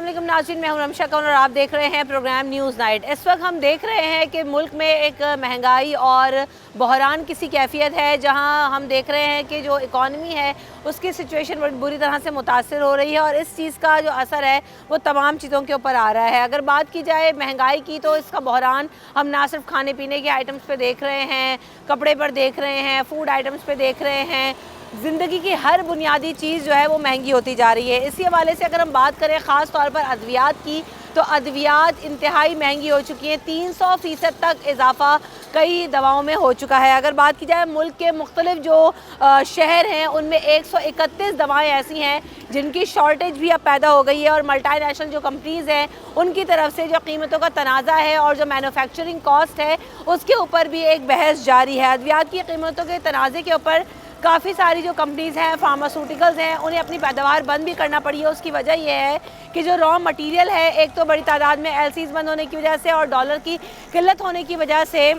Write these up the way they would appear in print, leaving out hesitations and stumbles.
अस्सलाम नाज़रीन, मैं हूं रमशा कौर और आप देख रहे हैं प्रोग्राम न्यूज़ नाइट। इस वक्त हम देख रहे हैं कि मुल्क में एक महंगाई और बहरान की सी कैफियत है, जहां हम देख रहे हैं कि जो इकॉनमी है उसकी सिचुएशन बड़ी बुरी तरह से मुतासर हो रही है और इस चीज़ का जो असर है वो तमाम चीज़ों के ऊपर आ रहा है। अगर बात की जाए महंगाई की तो इसका बहरान हम ना सिर्फ खाने पीने के आइटम्स पे देख रहे हैं, कपड़े पर देख रहे हैं, फूड आइटम्स पे देख रहे हैं, ज़िंदगी की हर बुनियादी चीज़ जो है वो महंगी होती जा रही है। इसी हवाले से अगर हम बात करें ख़ास तौर पर अद्वियात की, तो अद्वियात इंतहाई महंगी हो चुकी हैं। 300% तक इजाफा कई दवाओं में हो चुका है। अगर बात की जाए मुल्क के मुख्तलिफ जो शहर हैं उनमें 131 दवाएँ ऐसी हैं जिनकी शॉर्टेज भी अब पैदा हो गई है और मल्टीनेशनल जो कंपनीज़ हैं उनकी तरफ से जो कीमतों का तनाज़ा है और जो मैन्युफैक्चरिंग कॉस्ट है उसके ऊपर भी एक बहस जारी है। अद्वियात की कीमतों के तनाज़े के ऊपर काफ़ी सारी जो कंपनीज़ हैं, फार्मास्यूटिकल्स हैं, उन्हें अपनी पैदावार बंद भी करना पड़ी है। उसकी वजह यह है कि जो रॉ मटेरियल है, एक तो बड़ी तादाद में एलसीज बंद होने की वजह से और डॉलर की किल्लत होने की वजह से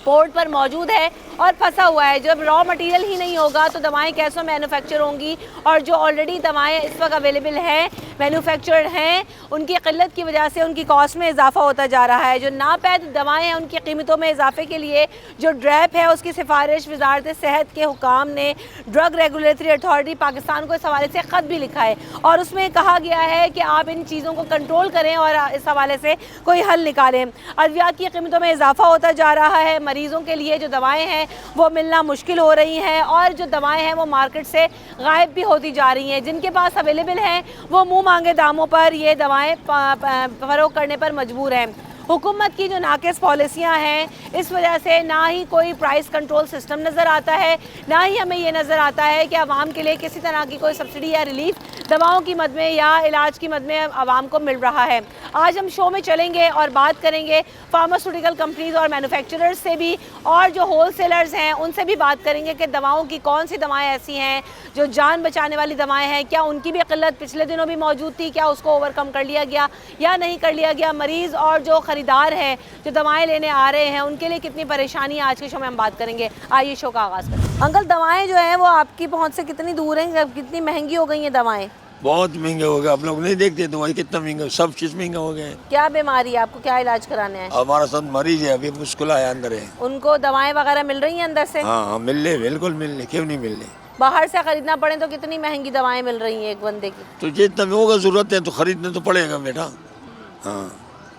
पोर्ट पर मौजूद है और फंसा हुआ है। जब रॉ मटेरियल ही नहीं होगा तो दवाएं कैसे मैन्युफैक्चर होंगी, और जो ऑलरेडी दवाएं इस वक्त अवेलेबल हैं, मैन्युफैक्चर्ड हैं, उनकी किल्लत की वजह से उनकी कॉस्ट में इजाफा होता जा रहा है। जो नापैद दवाएं हैं उनकी कीमतों में इजाफे के लिए जो ड्रैप है उसकी सिफारिश वजारत सेहत के हुकाम ने ड्रग रेगुलेटरी अथॉरिटी पाकिस्तान को इस हवाले से ख़त भी लिखा है और उसमें कहा गया है कि आप इन चीज़ों को कंट्रोल करें और इस हवाले से कोई हल निकालें। अद्वियात की कीमतों में इजाफा होता जा रहा है, मरीज़ों के लिए जो दवाएं हैं वो मिलना मुश्किल हो रही हैं और जो दवाएं हैं वो मार्केट से गायब भी होती जा रही हैं। जिनके पास अवेलेबल हैं वो मुंह मांगे दामों पर ये दवाएं फरोख्त करने पर मजबूर हैं। हुकूमत की जो नाक़िस पॉलिसियाँ हैं इस वजह से ना ही कोई प्राइस कंट्रोल सिस्टम नज़र आता है, ना ही हमें ये नज़र आता है कि आवाम के लिए किसी तरह की कोई सब्सिडी या रिलीफ दवाओं की मद में या इलाज की मद में आवाम को मिल रहा है। आज हम शो में चलेंगे और बात करेंगे फार्मास्यूटिकल कंपनीज़ और मैन्युफैक्चरर्स से भी, और जो होल सेलर्स हैं उनसे भी बात करेंगे कि दवाओं की कौन सी दवाएँ ऐसी हैं जो जान बचाने वाली दवाएँ हैं, क्या उनकी भी किल्लत पिछले दिनों भी मौजूद थी, क्या उसको ओवरकम कर लिया गया या नहीं कर लिया गया। मरीज़ और जो ख़रीदार हैं जो दवाएं लेने आ रहे हैं उनके लिए कितनी परेशानी आज के शो में हम बात करेंगे। आइए शो का आगाज़ करें। अंकल, दवाएं जो हैं वो आपकी पहुंच से कितनी दूर हैं, कितनी महंगी हो गई हैं दवाएं? बहुत महंगे हो गए। आप लोग नहीं देखते दवाई कितना महंगा, सब चीज महंगा हो गए। क्या बीमारी है आपको, क्या इलाज कराने हैं? हमारा सब मरीज है, अभी मुश्किल है, अंदर है। उनको दवाएं वगैरह मिल रही हैं अंदर से? हाँ, मिल रहे, बिल्कुल मिल रहे, क्यों नहीं मिल रहे। बाहर से खरीदना पड़े तो कितनी महंगी दवाएं मिल रही हैं एक बंदे की? तो जितना भी होगा जरूरत है तो खरीदना तो पड़ेगा बेटा। हाँ,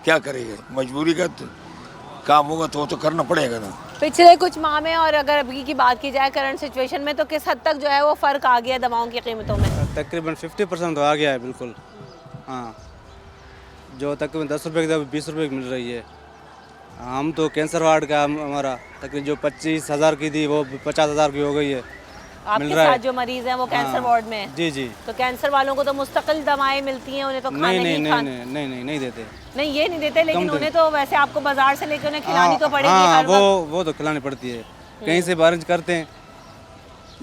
क्या करेगा, मजबूरी का काम होगा तो वो तो करना पड़ेगा ना। पिछले कुछ माह में और अगर अभी की बात की जाए करंट सिचुएशन में, तो किस हद तक जो है वो फ़र्क आ गया दवाओं की कीमतों में? तकरीबन 50% तो आ गया है, बिल्कुल। हाँ, जो तकरीबन 10 रुपये की 20 रुपये की मिल रही है। हम तो कैंसर वार्ड का हमारा तकरीबन जो 25,000 की थी वो 50,000 की हो गई है। आपके साथ जो मरीज हैं वो कैंसर वार्ड में हैं? जी जी। तो कैंसर वालों को तो मुस्तकिल दवाएं मिलती हैं, उन्हें तो खाने नहीं देते। नहीं, ये नहीं देते, लेकिन उन्हें तो वैसे आपको बाजार से लेकर उन्हें खिलानी तो पड़ेगी हर वक्त। वो तो खिलानी पड़ती है, कहीं से अरेंज करते हैं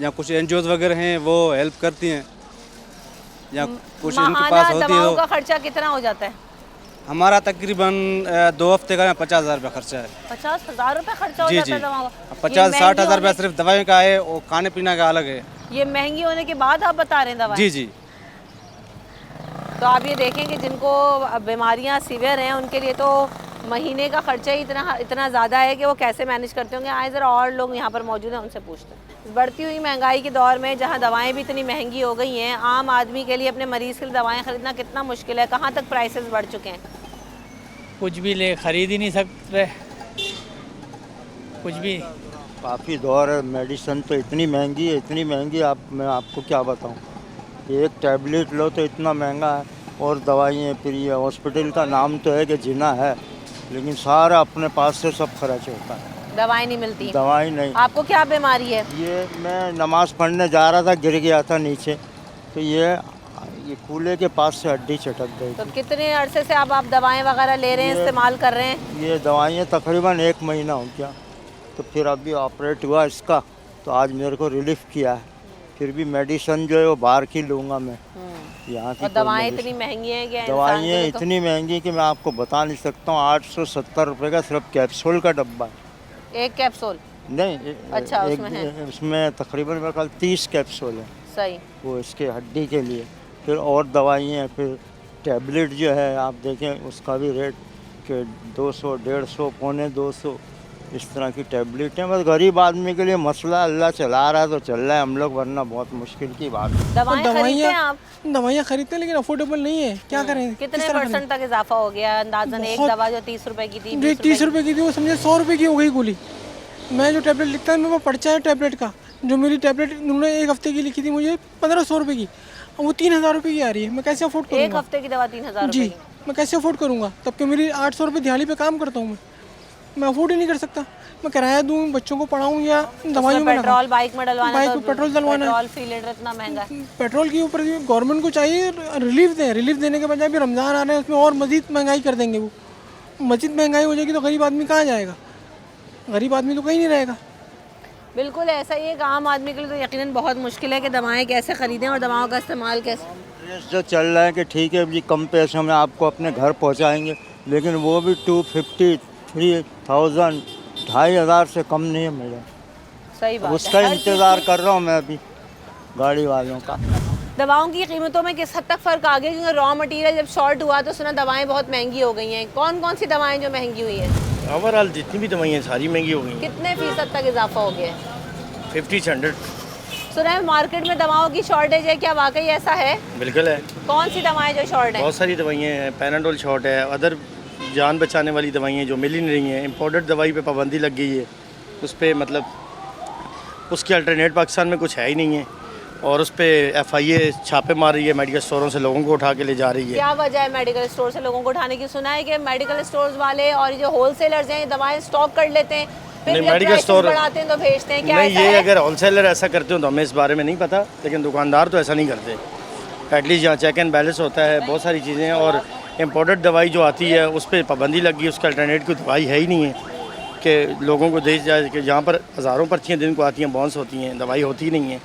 या कुछ एनजीओ वगैरह हैं वो हेल्प करती हैं या कुछ इनके पास होती है। दवाओं का खर्चा कितना हो जाता है? हमारा तकरीबन 2 हफ्ते का 50,000 रुपये खर्चा है। 50,000 रुपये खर्चा हो जाता है दवाओं का? 50-60,000 रुपये सिर्फ दवाई का है और खाने पीने का अलग है। ये महंगी होने के बाद आप बता रहे हैं दवाएं? जी जी। तो आप ये देखें कि जिनको बीमारियां सीवियर हैं उनके लिए तो महीने का खर्चा ही इतना ज़्यादा है कि वो कैसे मैनेज करते होंगे। आए ज़रा और लोग यहाँ पर मौजूद हैं, उनसे पूछते हैं। इस बढ़ती हुई महंगाई के दौर में जहाँ दवाएं भी इतनी महंगी हो गई हैं, आम आदमी के लिए अपने मरीज़ के लिए दवाएं ख़रीदना कितना मुश्किल है? कहाँ तक प्राइसेस बढ़ चुके हैं? कुछ भी ले खरीद ही नहीं सकते, कुछ भी। काफ़ी दौर है। मेडिसिन तो इतनी महंगी है, मैं आपको क्या बताऊं। एक टैबलेट लो तो इतना महंगा है और दवाइयाँ फ्री है। हॉस्पिटल का नाम तो है कि जिना है, लेकिन सारा अपने पास से सब खर्च होता है, दवाई नहीं मिलती? दवाई नहीं। आपको क्या बीमारी है? ये मैं नमाज़ पढ़ने जा रहा था, गिर गया था नीचे, तो ये कूल्हे के पास से हड्डी चटक गई। तो कितने अरसे से आप दवाएं वगैरह ले रहे हैं, इस्तेमाल कर रहे हैं? ये दवाइयाँ तकरीबन 1 महीना हो गया, तो फिर अभी ऑपरेट हुआ इसका, तो आज मेरे को रिलीफ किया है। फिर भी मेडिसिन जो है वो बाहर की लूँगा मैं, यहाँ की। और दवाएं इतनी महंगी हैं कि दवाइयाँ इतनी महंगी कि मैं आपको बता नहीं सकता हूँ। 870 रुपये का सिर्फ कैप्सूल का डब्बा है। एक कैप्सूल? नहीं, अच्छा, उसमें तकरीबन मेरे ख्याल 30 कैप्सूल है। सही। वो इसके हड्डी के लिए, फिर और दवाइयाँ, फिर टैबलेट जो है आप देखें उसका भी रेट के 200, 150, पौने 200 इस तरह की टैबलेट हैं। बस गरीब आदमी के लिए मसला अल्लाह चला रहा है तो चल रहा है, हम लोग वरना बहुत मुश्किल की बात है। दवाएं खरीदते हैं आप? दवाइयाँ खरीदते हैं लेकिन अफोर्डेबल नहीं है, क्या करें। कितने परसेंट तक इजाफा हो गया अंदाजन? एक दवा जो 30 रुपए की थी, 30 रुपए की थी, वो समझे 100 रुपए की हो गई गोली। मैं जो टैबलेट लिखता है मेरे को पर्चा है टैबलेट का, जो मेरी टैबलेट उन्होंने 1 हफ्ते की लिखी थी मुझे 1500 रुपए की, वो 3000 रुपए की आ रही है। मैं कैसे अफोर्ड करूँगा? 1 हफ्ते की दवा 3000 जी, रुपए की? मैं कैसे अफोर्ड करूँगा? तब कि मेरी 800 रुपये दिहाड़ी पे काम करता हूँ मैं अफोर्ड ही नहीं कर सकता। मैं किराया दूँ, बच्चों को पढ़ाऊँ या दवाइयों में पेट्रोल बाइक में डलवाना, बाइक में पेट्रोल डलवाना है। पेट्रोल फी लीटर इतना महंगा है। पेट्रोल के ऊपर गवर्नमेंट को चाहिए रिलीफ दें। रिलीफ देने के बजाय भी रमज़ान आ रहे हैं उसमें और मज़ीद महंगाई कर देंगे। वो मज़ीद महंगाई हो जाएगी तो गरीब आदमी कहाँ जाएगा? गरीब आदमी तो कहीं नहीं रहेगा। बिल्कुल ऐसा ही है। आम आदमी के लिए तो यकीनन बहुत मुश्किल है कि दवाएं कैसे खरीदें और दवाओं का इस्तेमाल कैसे। रेट जो चल रहा है कि ठीक है जी कम पैसों में आपको अपने घर पहुंचाएंगे, लेकिन वो भी 250, 3000, 2500 से कम नहीं है मेरा। सही बात उसका है। हर इंतज़ार कर रहा हूँ मैं अभी गाड़ी वालों का। दवाओं की कीमतों में किस हद तक फ़र्क आ गया? क्योंकि रॉ मटेरियल जब शॉर्ट हुआ तो सुना दवाएं बहुत महंगी हो गई हैं। कौन कौन सी दवाएं जो महंगी हुई हैं? ओवरऑल जितनी भी दवाइयाँ सारी महंगी हो गई हैं। कितने फीसद तक इजाफा हो गया है? 50 से 100। सुना है मार्केट में दवाओं की शॉर्टेज है, क्या वाकई ऐसा है? बिल्कुल है। कौन सी दवाएं जो शॉर्ट है? बहुत सारी दवाइयाँ हैं, पैनाडोल शॉर्ट है, अदर जान बचाने वाली दवाइयाँ जो मिल ही नहीं रही हैं। इम्पोर्टेड दवाई पे पाबंदी लग गई है, उस पर मतलब उसकी अल्टरनेट पाकिस्तान में कुछ है ही नहीं है। और उस पर FIA छापे मार रही है, मेडिकल स्टोरों से लोगों को उठा के ले जा रही है। क्या वजह है मेडिकल स्टोर से लोगों को उठाने की? सुना है कि मेडिकल स्टोर्स वाले और जो होलसेलर्स हैं दवाएं स्टॉक कर लेते हैं, फिर नहीं, जब मेडिकल प्राइसेस स्टोर बढ़ाते हैं तो भेजते हैं। क्या नहीं, ऐसा ये है? अगर होलसेलर ऐसा करते हो तो हमें इस बारे में नहीं पता, लेकिन दुकानदार तो ऐसा नहीं करते। एटलीस्ट यहाँ चेक एंड बैलेंस होता है, बहुत सारी चीज़ें हैं। और इम्पोर्टेड दवाई जो आती है उस पर पाबंदी लगी है, उसका अल्टरनेट कोई दवाई है ही नहीं है कि लोगों को दे जाए कि जहाँ पर हज़ारों पर्चियाँ दिन को आती हैं, बाउंस होती हैं, दवाई होती ही नहीं है।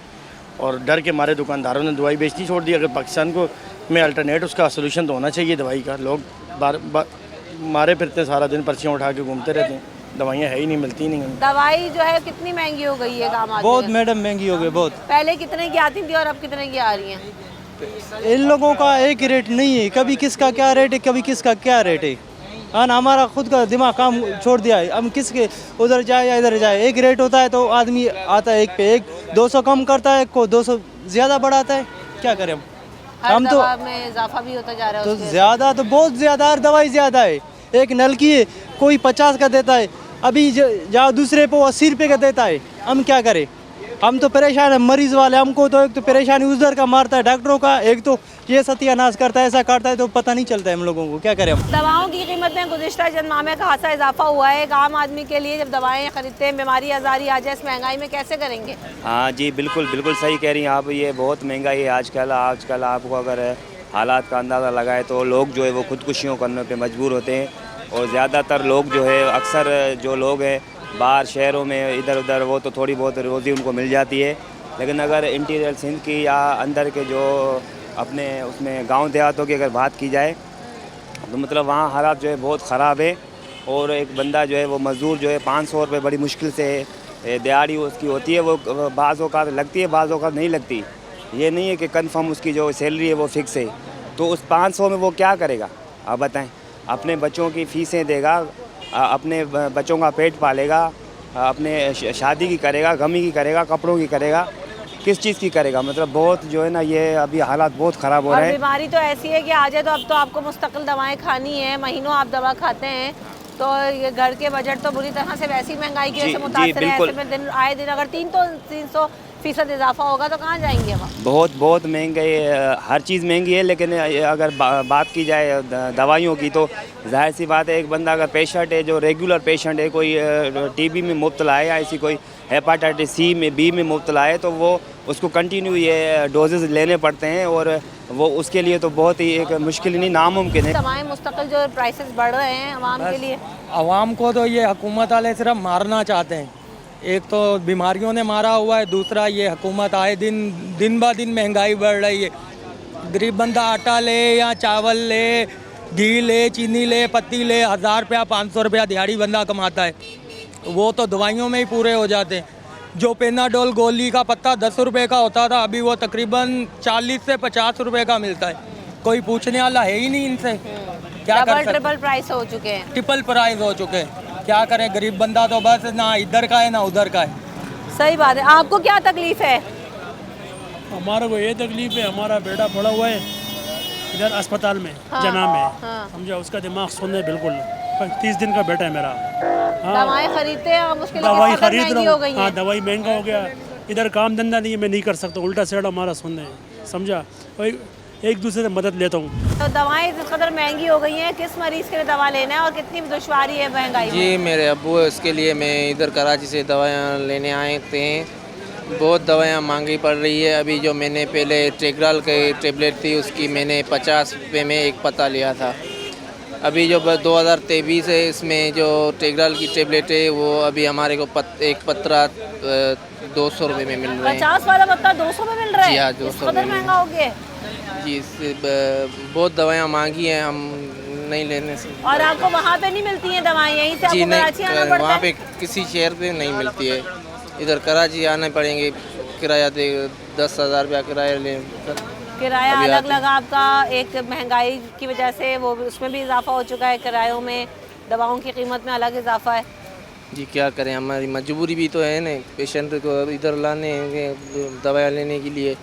और डर के मारे दुकानदारों ने दवाई बेचनी छोड़ दी। अगर पाकिस्तान को में अल्टरनेट उसका सोल्यूशन तो होना चाहिए दवाई का। लोग मारे फिरते सारा दिन, पर्चियाँ उठा के घूमते रहते हैं, दवाइयाँ है ही नहीं, मिलती नहीं हैं। दवाई जो है कितनी महंगी हो गई है आम आदमी बहुत में? मैडम महंगी हो गई बहुत। पहले कितने की आती थी और अब कितने की आ रही हैं? इन लोगों का एक ही रेट नहीं है, कभी किसका क्या रेट है, कभी किसका क्या रेट है। हाँ ना, हमारा खुद का दिमाग काम छोड़ दिया है। हम किसके उधर जाए या इधर जाए, एक रेट होता है तो आदमी आता है एक पे एक, 200 कम करता है, को 200 ज़्यादा बढ़ाता है। क्या करें हम तो दवा में इजाफा भी होता जा रहा है तो उसके। ज़्यादा तो बहुत ज़्यादा, हर दवाई ज़्यादा है। एक नल की है कोई 50 का देता है, अभी जाओ दूसरे पे 80 रुपये का देता है। हम क्या करें? हम तो परेशान है, मरीज़ वाले। हमको तो एक तो परेशानी उधर का मारता है डॉक्टरों का, एक तो ये सत्यानाश करता है, ऐसा करता है तो पता नहीं चलता है हम लोगों को। क्या करें हम? दवाओं की कीमत में गुज़िश्ता चंद माह में खासा इजाफा हुआ है। एक आम आदमी के लिए जब दवाएं खरीदते हैं, बीमारी आजारी आ जाए, इस महंगाई में कैसे करेंगे? हाँ जी, बिल्कुल बिल्कुल सही कह रही हैं आप। ये बहुत महंगाई है आजकल आपको अगर हालात का अंदाज़ा लगाए तो लोग जो है वो खुदकुशियों करने पे मजबूर होते हैं। और ज़्यादातर लोग जो है, अक्सर जो लोग हैं बाहर शहरों में इधर उधर, वो तो थोड़ी बहुत रोज़ी उनको मिल जाती है। लेकिन अगर इंटीरियर सिंध की या अंदर के जो अपने उसमें गांव देहातों की अगर बात की जाए तो मतलब वहाँ हालात जो है बहुत ख़राब है। और एक बंदा जो है वो मज़दूर जो है 500 रुपये बड़ी मुश्किल से दिहाड़ी उसकी होती है, वो बाज़ औक़ात लगती है, बाज़ औक़ात नहीं लगती। ये नहीं है कि कन्फर्म उसकी जो सैलरी है वो फ़िक्स है। तो उस 500 में वो क्या करेगा आप बताएं? अपने बच्चों की फ़ीसें देगा, अपने बच्चों का पेट पालेगा, अपने शादी की करेगा, गमी की करेगा, कपड़ों की करेगा, किस चीज़ की करेगा? मतलब बहुत जो है ना, ये अभी हालात बहुत ख़राब हो और रहे हैं। बीमारी तो ऐसी है कि आ जाए तो अब तो आपको मुस्तकिल दवाएं खानी है, महीनों आप दवा खाते हैं, तो ये घर के बजट तो बुरी तरह से वैसी महंगाई की वजह से मुतासर है। ऐसे में दिन आए दिन अगर 300% इजाफा होगा तो कहाँ जाएंगे हम? बहुत महंगाई है, हर चीज़ महंगी है। लेकिन अगर बात की जाए दवाइयों की तो जाहिर सी बात है, एक बंदा अगर पेशेंट है, जो रेगुलर पेशेंट है, कोई TB में मुब्तला है या ऐसी कोई हेपाटाइटिस C में B में मुब्तला है, तो वो उसको कंटिन्यू ये डोजेज़ लेने पड़ते हैं। और वो उसके लिए तो बहुत ही एक मुश्किल नहीं, नामुमकिन है। दवाएं मुस्तकिल जो प्राइसेस बढ़ रहे हैं आवाम के लिए, आवाम को तो ये हुकूमत वाले सिर्फ मारना चाहते हैं। एक तो बीमारियों ने मारा हुआ है, दूसरा ये हुकूमत आए दिन ब दिन महंगाई बढ़ रही है। गरीब बंदा आटा ले या चावल ले, घी ले, चीनी ले, पत्ती ले, 1000 रुपया 500 रुपया दिहाड़ी बंदा कमाता है, वो तो दवाइयों में ही पूरे हो जाते हैं। जो पेनाडोल गोली का पत्ता 10 रुपये का होता था, अभी वो तकरीबन 40 से 50 रुपये का मिलता है। कोई पूछने वाला है ही नहीं इनसे। क्या कर डबल सकते, ट्रिपल प्राइस हो चुके हैं। ट्रिपल प्राइस हो चुके हैं। क्या करे गरीब बंदा, तो बस ना इधर का है ना उधर का है। सही बात है। आपको क्या तकलीफ है? हमारे को ये तकलीफ है, हमारा बेटा पड़ा हुआ है इधर अस्पताल में, हाँ, जना में, हाँ। समझा, उसका दिमाग सुन है बिल्कुल। 30 दिन का बेटा है मेरा। दवाएं खरीदते हैं आप उसके लिए? दवाई किस कदर खरीद महंगी रहा हो गई हूँ। हाँ, हैं? दवाई महंगा हो गया। इधर काम धंधा नहीं है, मैं नहीं कर सकता, उल्टा सीधा हमारा सुन है, समझा। और एक दूसरे से मदद लेता हूँ। तो दवाएं इस कदर महंगी हो गई हैं, किस मरीज के लिए दवा लेना है और कितनी दुश्वारी है महंगाई में? जी मेरे अब्बू है, उसके लिए मैं इधर कराची से दवाइयाँ लेने आए थे। बहुत दवाइयाँ महंगी पड़ रही है। अभी जो मैंने पहले टेग्राल के टेबलेट थी उसकी मैंने 50 रुपये में एक पत्ता लिया था। अभी जो 2023 है इसमें जो टेग्राल की टेबलेट है वो अभी हमारे को एक पत्रा 200 रुपये में मिल रहे हैं। 50 वाला पत्ता 200 में मिल रहा है? जी हाँ, इस 200 कदर में महंगा हो गया? जी, इससे बहुत दवाइयाँ महंगी हैं, हम नहीं लेने से। और आपको वहाँ पे नहीं मिलती हैं दवाएं? यहीं से जी आपको कराची आना नहीं, पड़ता वहाँ है? पे किसी शहर पे नहीं मिलती है, इधर कराची आने पड़ेंगे। किराया दे 10,000 रुपया किराया ले। किराया अभी अलग आते- लगा आपका, एक महंगाई की वजह से वो उसमें भी इजाफा हो चुका है, किरायों में, दवाओं की कीमत में अलग इजाफा है। जी क्या करें, हमारी मजबूरी भी तो है ना, पेशेंट को इधर लाने दवाइयाँ लेने के लिए,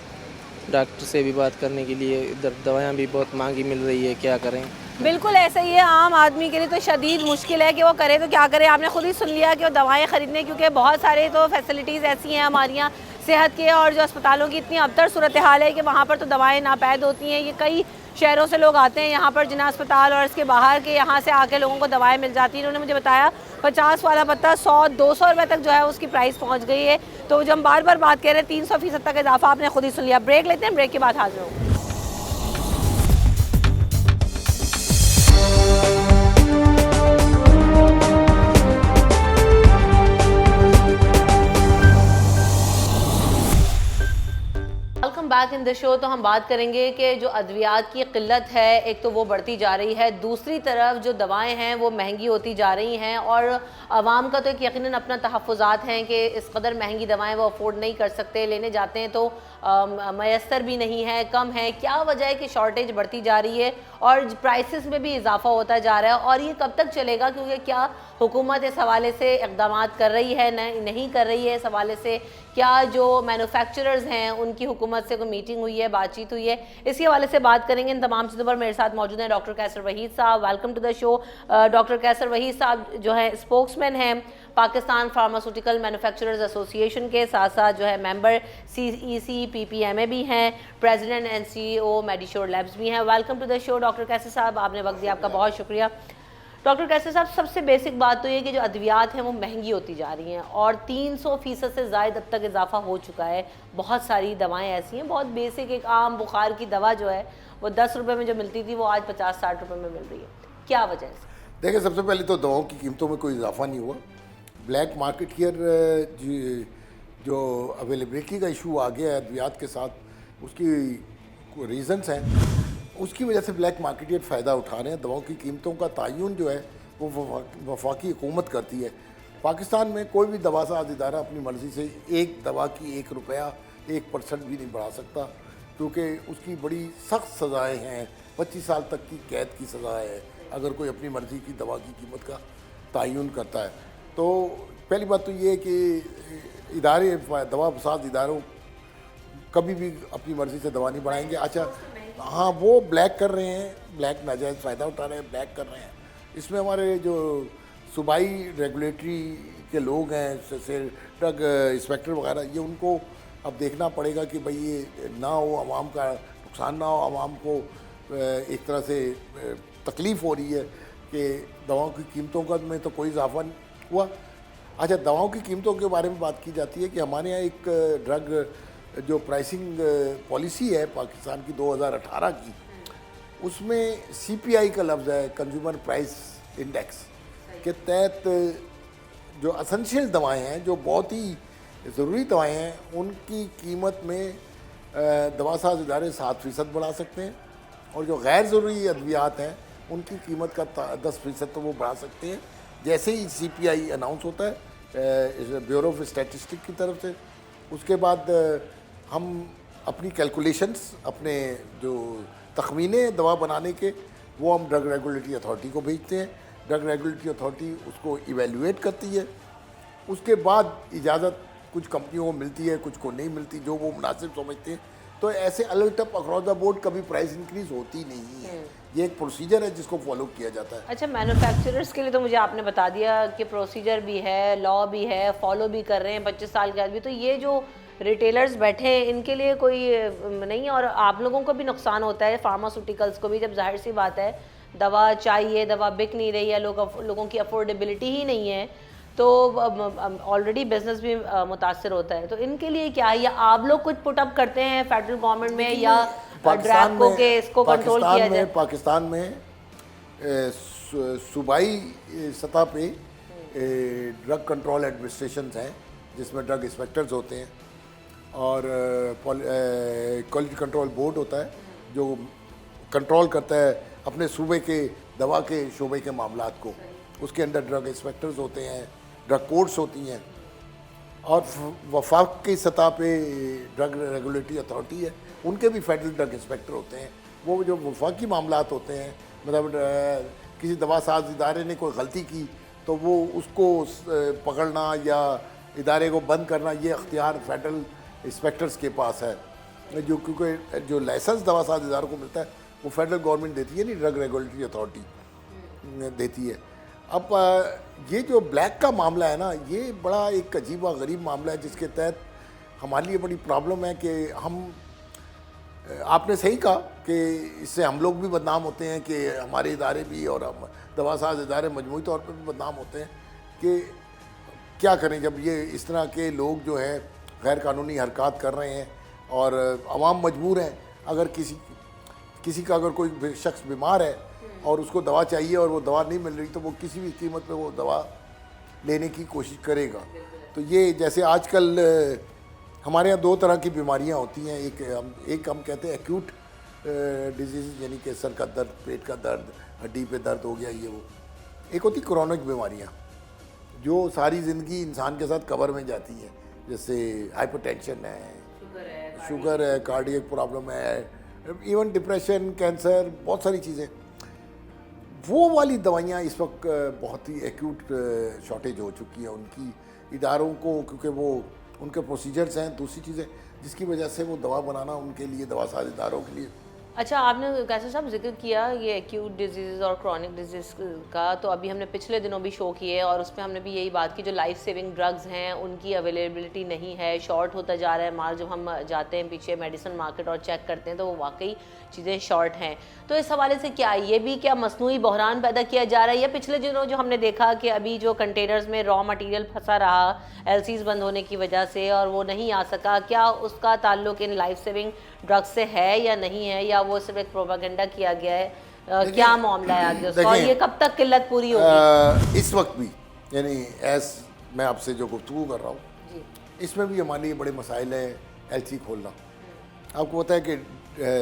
डॉक्टर से भी बात करने के लिए, इधर दवाइयाँ भी बहुत महंगी मिल रही है, क्या करें। बिल्कुल ऐसा ही है, आम आदमी के लिए तो शदीद मुश्किल है कि वो करे तो क्या करे। आपने खुद ही सुन लिया कि वो दवाएं ख़रीदने, क्योंकि बहुत सारे तो फैसिलिटीज़ ऐसी हैं हमारी यहाँ सेहत के, और जो अस्पतालों की इतनी अबतर सूरत हाल है कि वहाँ पर तो दवाएं नापैद होती हैं। ये कई शहरों से लोग आते हैं यहाँ पर, जिना अस्पताल और इसके बाहर के, यहाँ से आके लोगों को दवाएं मिल जाती हैं। उन्होंने मुझे बताया 50 वाला पत्ता 100-200 रुपये तक जो है उसकी प्राइस पहुँच गई है। तो जब हम बार बार बात कर रहे हैं 300% तक इजाफा, आपने खुद ही सुन लिया। ब्रेक लेते हैं, ब्रेक के बाद हाजिर होंगे। Welcome back in the show. तो हम बात करेंगे कि जो अद्वियात की किल्लत है, एक तो वो बढ़ती जा रही है, दूसरी तरफ जो दवाएं हैं वो महंगी होती जा रही हैं, और आवाम का तो एक यकीनन अपना तहफ़्फ़ुज़ात हैं कि इस कदर महंगी दवाएं वो अफोर्ड नहीं कर सकते, लेने जाते हैं तो मयसर भी नहीं है, कम है। क्या वजह है कि शॉर्टेज बढ़ती जा रही है और प्राइसेस में भी इजाफा होता जा रहा है, और ये कब तक चलेगा? क्योंकि क्या हुकूमत इस हवाले से इक़दाम कर रही है, नहीं कर रही है? इस हवाले से क्या जो मैन्युफैक्चरर्स हैं उनकी हुकूमत से कोई मीटिंग हुई है, बातचीत हुई है? इसी हवाले से बात करेंगे। इन तमाम चीज़ों पर मेरे साथ मौजूद हैं doctor Qaiser Waheed sahab. Welcome to the show. Doctor Qaiser Waheed sahab जो है स्पोक्समैन हैं पाकिस्तान फार्मास्यूटिकल मैन्युफैक्चरर्स एसोसिएशन के, साथ साथ जो है मेंबर CEC PPMA भी हैं, president and CEO Medisure labs भी हैं। Welcome to the show doctor Qaiser sahab, आपने वक्त दिया, आपका बहुत शुक्रिया। डॉक्टर कैसर साहब, सबसे बेसिक बात तो ये कि जो अद्वियात हैं वो महंगी होती जा रही हैं, और 300% से ज़ायद अब तक इजाफा हो चुका है। बहुत सारी दवाएं ऐसी हैं, बहुत बेसिक, एक आम बुखार की दवा जो है वो 10 रुपये में जो मिलती थी वो आज 50-60 रुपये में मिल रही है। क्या वजह है? देखिए, सबसे पहले तो दवाओं की कीमतों में कोई इजाफा नहीं हुआ। ब्लैक मार्केट की जो अवेलेबिलिटी का इशू आ गया है अद्वियात के साथ, उसकी रीज़न्स हैं, उसकी वजह से ब्लैक मार्केटियर फ़ायदा उठा रहे हैं। दवाओं की कीमतों का तयन जो है वो वफाकी हुकूमत करती है। पाकिस्तान में कोई भी दवासाज इदारा अपनी मर्ज़ी से एक दवा की 1 रुपया 1% भी नहीं बढ़ा सकता, क्योंकि उसकी बड़ी सख्त सज़ाएँ हैं। 25 साल तक की कैद की सज़ा है अगर कोई अपनी मर्ज़ी की दवा की कीमत का तयन करता है। तो पहली बात तो ये है कि इदारे, दवा साज इदारों कभी भी अपनी मर्ज़ी से दवा नहीं बढ़ाएंगे। अच्छा हाँ, वो ब्लैक कर रहे हैं, ब्लैक नाजायज़ फ़ायदा उठा रहे हैं, ब्लैक कर रहे हैं। इसमें हमारे जो सूबाई रेगुलेटरी के लोग हैं, जैसे ड्रग इंस्पेक्टर वगैरह, ये उनको अब देखना पड़ेगा कि भाई ये ना हो, आवाम का नुकसान ना हो, आवाम को एक तरह से तकलीफ़ हो रही है कि दवाओं की कीमतों का में तो कोई इजाफा नहीं हुआ। अच्छा, दवाओं की कीमतों के बारे में बात की जाती है कि हमारे यहाँ एक ड्रग जो प्राइसिंग पॉलिसी है पाकिस्तान की 2018 की, उसमें CPI का लफ्ज़ है, कंज्यूमर प्राइस इंडेक्स के तहत जो असेंशियल दवाएं हैं, जो बहुत ही ज़रूरी दवाएं हैं, उनकी कीमत में दवासाज इदारे 7% बढ़ा सकते हैं, और जो गैर ज़रूरी अद्वियात हैं उनकी कीमत का 10% तो वो बढ़ा सकते हैं जैसे ही CPI अनाउंस होता है ब्यूरो ऑफ स्टैटिस्टिक की तरफ से। उसके बाद हम अपनी कैलकुलेशंस, अपने जो तखमीने दवा बनाने के वो हम ड्रग रेगुलेटरी अथॉरिटी को भेजते हैं। ड्रग रेगुलेटरी अथॉरिटी उसको इवेल्युएट करती है, उसके बाद इजाज़त कुछ कंपनियों को मिलती है, कुछ को नहीं मिलती, जो वो मुनासिब समझते हैं। तो ऐसे alert up across the board कभी प्राइस इंक्रीज होती नहीं है, ये एक प्रोसीजर है जिसको फॉलो किया जाता है। अच्छा, मैन्युफैक्चरर्स के लिए तो मुझे आपने बता दिया कि प्रोसीजर भी है, लॉ भी है, फॉलो भी कर रहे हैं 25 साल के आदमी। तो ये जो रिटेलर्स बैठे हैं इनके लिए कोई नहीं, और आप लोगों को भी नुकसान होता है, फार्मास्यूटिकल्स को भी, जब जाहिर सी बात है दवा चाहिए, दवा बिक नहीं रही है, लोगों की अफोर्डेबिलिटी ही नहीं है, तो ऑलरेडी बिजनेस भी मुतासर होता है। तो इनके लिए क्या है, या आप लोग कुछ पुट अप करते हैं फेडरल गवर्नमेंट में, या ड्रैग को के इसको कंट्रोल किया जाए? पाकिस्तान में सूबाई सतह पे ड्रग कंट्रोल एडमिनिस्ट्रेशन हैं, जिसमें ड्रग इंस्पेक्टर्स होते हैं, और क्वालिटी कंट्रोल बोर्ड होता है जो कंट्रोल करता है अपने सूबे के दवा के शोबे के मामलात को। उसके अंदर ड्रग इंस्पेक्टर्स होते हैं, ड्रग कोर्ट्स होती हैं, और वफाक की सतह पे ड्रग रेगुलेटरी अथॉरिटी है, उनके भी फेडरल ड्रग इंस्पेक्टर होते हैं। वो जो वफाकी मामलात होते हैं, मतलब किसी दवा साज इदारे ने कोई गलती की तो वो उसको पकड़ना या इदारे को बंद करना, ये अख्तियार फेडरल इंस्पेक्टर्स के पास है। जो क्योंकि जो लाइसेंस दवा साज इदारों को मिलता है वो फेडरल गवर्नमेंट देती है, नहीं ड्रग रेगुलेटरी अथॉरिटी देती है। अब ये जो ब्लैक का मामला है ना, ये बड़ा एक अजीब व गरीब मामला है, जिसके तहत हमारे लिए बड़ी प्रॉब्लम है कि हम, आपने सही कहा कि इससे हम लोग भी बदनाम होते हैं, कि हमारे इदारे भी और हम दवा साज इदारे मजमूई तौर पर भी बदनाम होते हैं कि क्या करें जब ये इस तरह के लोग जो हैं गैर कानूनी हरकत कर रहे हैं, और आवाम मजबूर हैं। अगर किसी का अगर कोई शख्स बीमार है और उसको दवा चाहिए और वो दवा नहीं मिल रही, तो वो किसी भी कीमत पे वो दवा लेने की कोशिश करेगा। तो ये जैसे आजकल हमारे यहाँ दो तरह की बीमारियाँ होती हैं, एक हम कहते हैं एक्यूट डिजीज़, यानी कि सर का दर्द, पेट का दर्द, हड्डी पे दर्द हो गया, ये वो। एक होती क्रोनिक बीमारियाँ जो सारी ज़िंदगी इंसान के साथ कवर में जाती हैं, जैसे हाइपरटेंशन है, शुगर है, कार्डियक प्रॉब्लम है, इवन डिप्रेशन, कैंसर, बहुत सारी चीज़ें। वो वाली दवाइयाँ इस वक्त बहुत ही एक्यूट शॉर्टेज हो चुकी है उनकी इदारों को, क्योंकि वो उनके प्रोसीजर्स हैं। दूसरी चीज़ें जिसकी वजह से वो दवा बनाना उनके लिए, दवा साज इदारों के लिए। अच्छा, आपने कैसे साहब जिक्र किया ये एक्यूट डिजीज़ और क्रॉनिक डिजीज़ का, तो अभी हमने पिछले दिनों भी शो किए और उसमें हमने भी यही बात की, जो लाइफ सेविंग ड्रग्स हैं उनकी अवेलेबिलिटी नहीं है, शॉर्ट होता जा रहा है माल। जब हम जाते हैं पीछे मेडिसिन मार्केट और चेक करते हैं तो वो वाकई चीज़ें शॉर्ट हैं। तो इस हवाले से क्या ये भी क्या मसनूई बहरान पैदा किया जा रहा है, या पिछले दिनों जो हमने देखा कि अभी जो कंटेनर्स में रॉ मटेरियल फंसा रहा एलसीज बंद होने की वजह से और वो नहीं आ सका, क्या उसका ताल्लुक इन लाइफ सेविंग ड्रग्स से है या नहीं है, या वो सिर्फ एक प्रोपेगेंडा किया गया है? क्या मामला है आगे उसका, और ये कब तक किल्लत पूरी होगी? इस वक्त भी, यानी मैं आपसे जो गुफ्तगू कर रहा हूँ, इसमें भी हमारे लिए बड़े मसाइल हैं एलसी खोलना। आपको पता है कि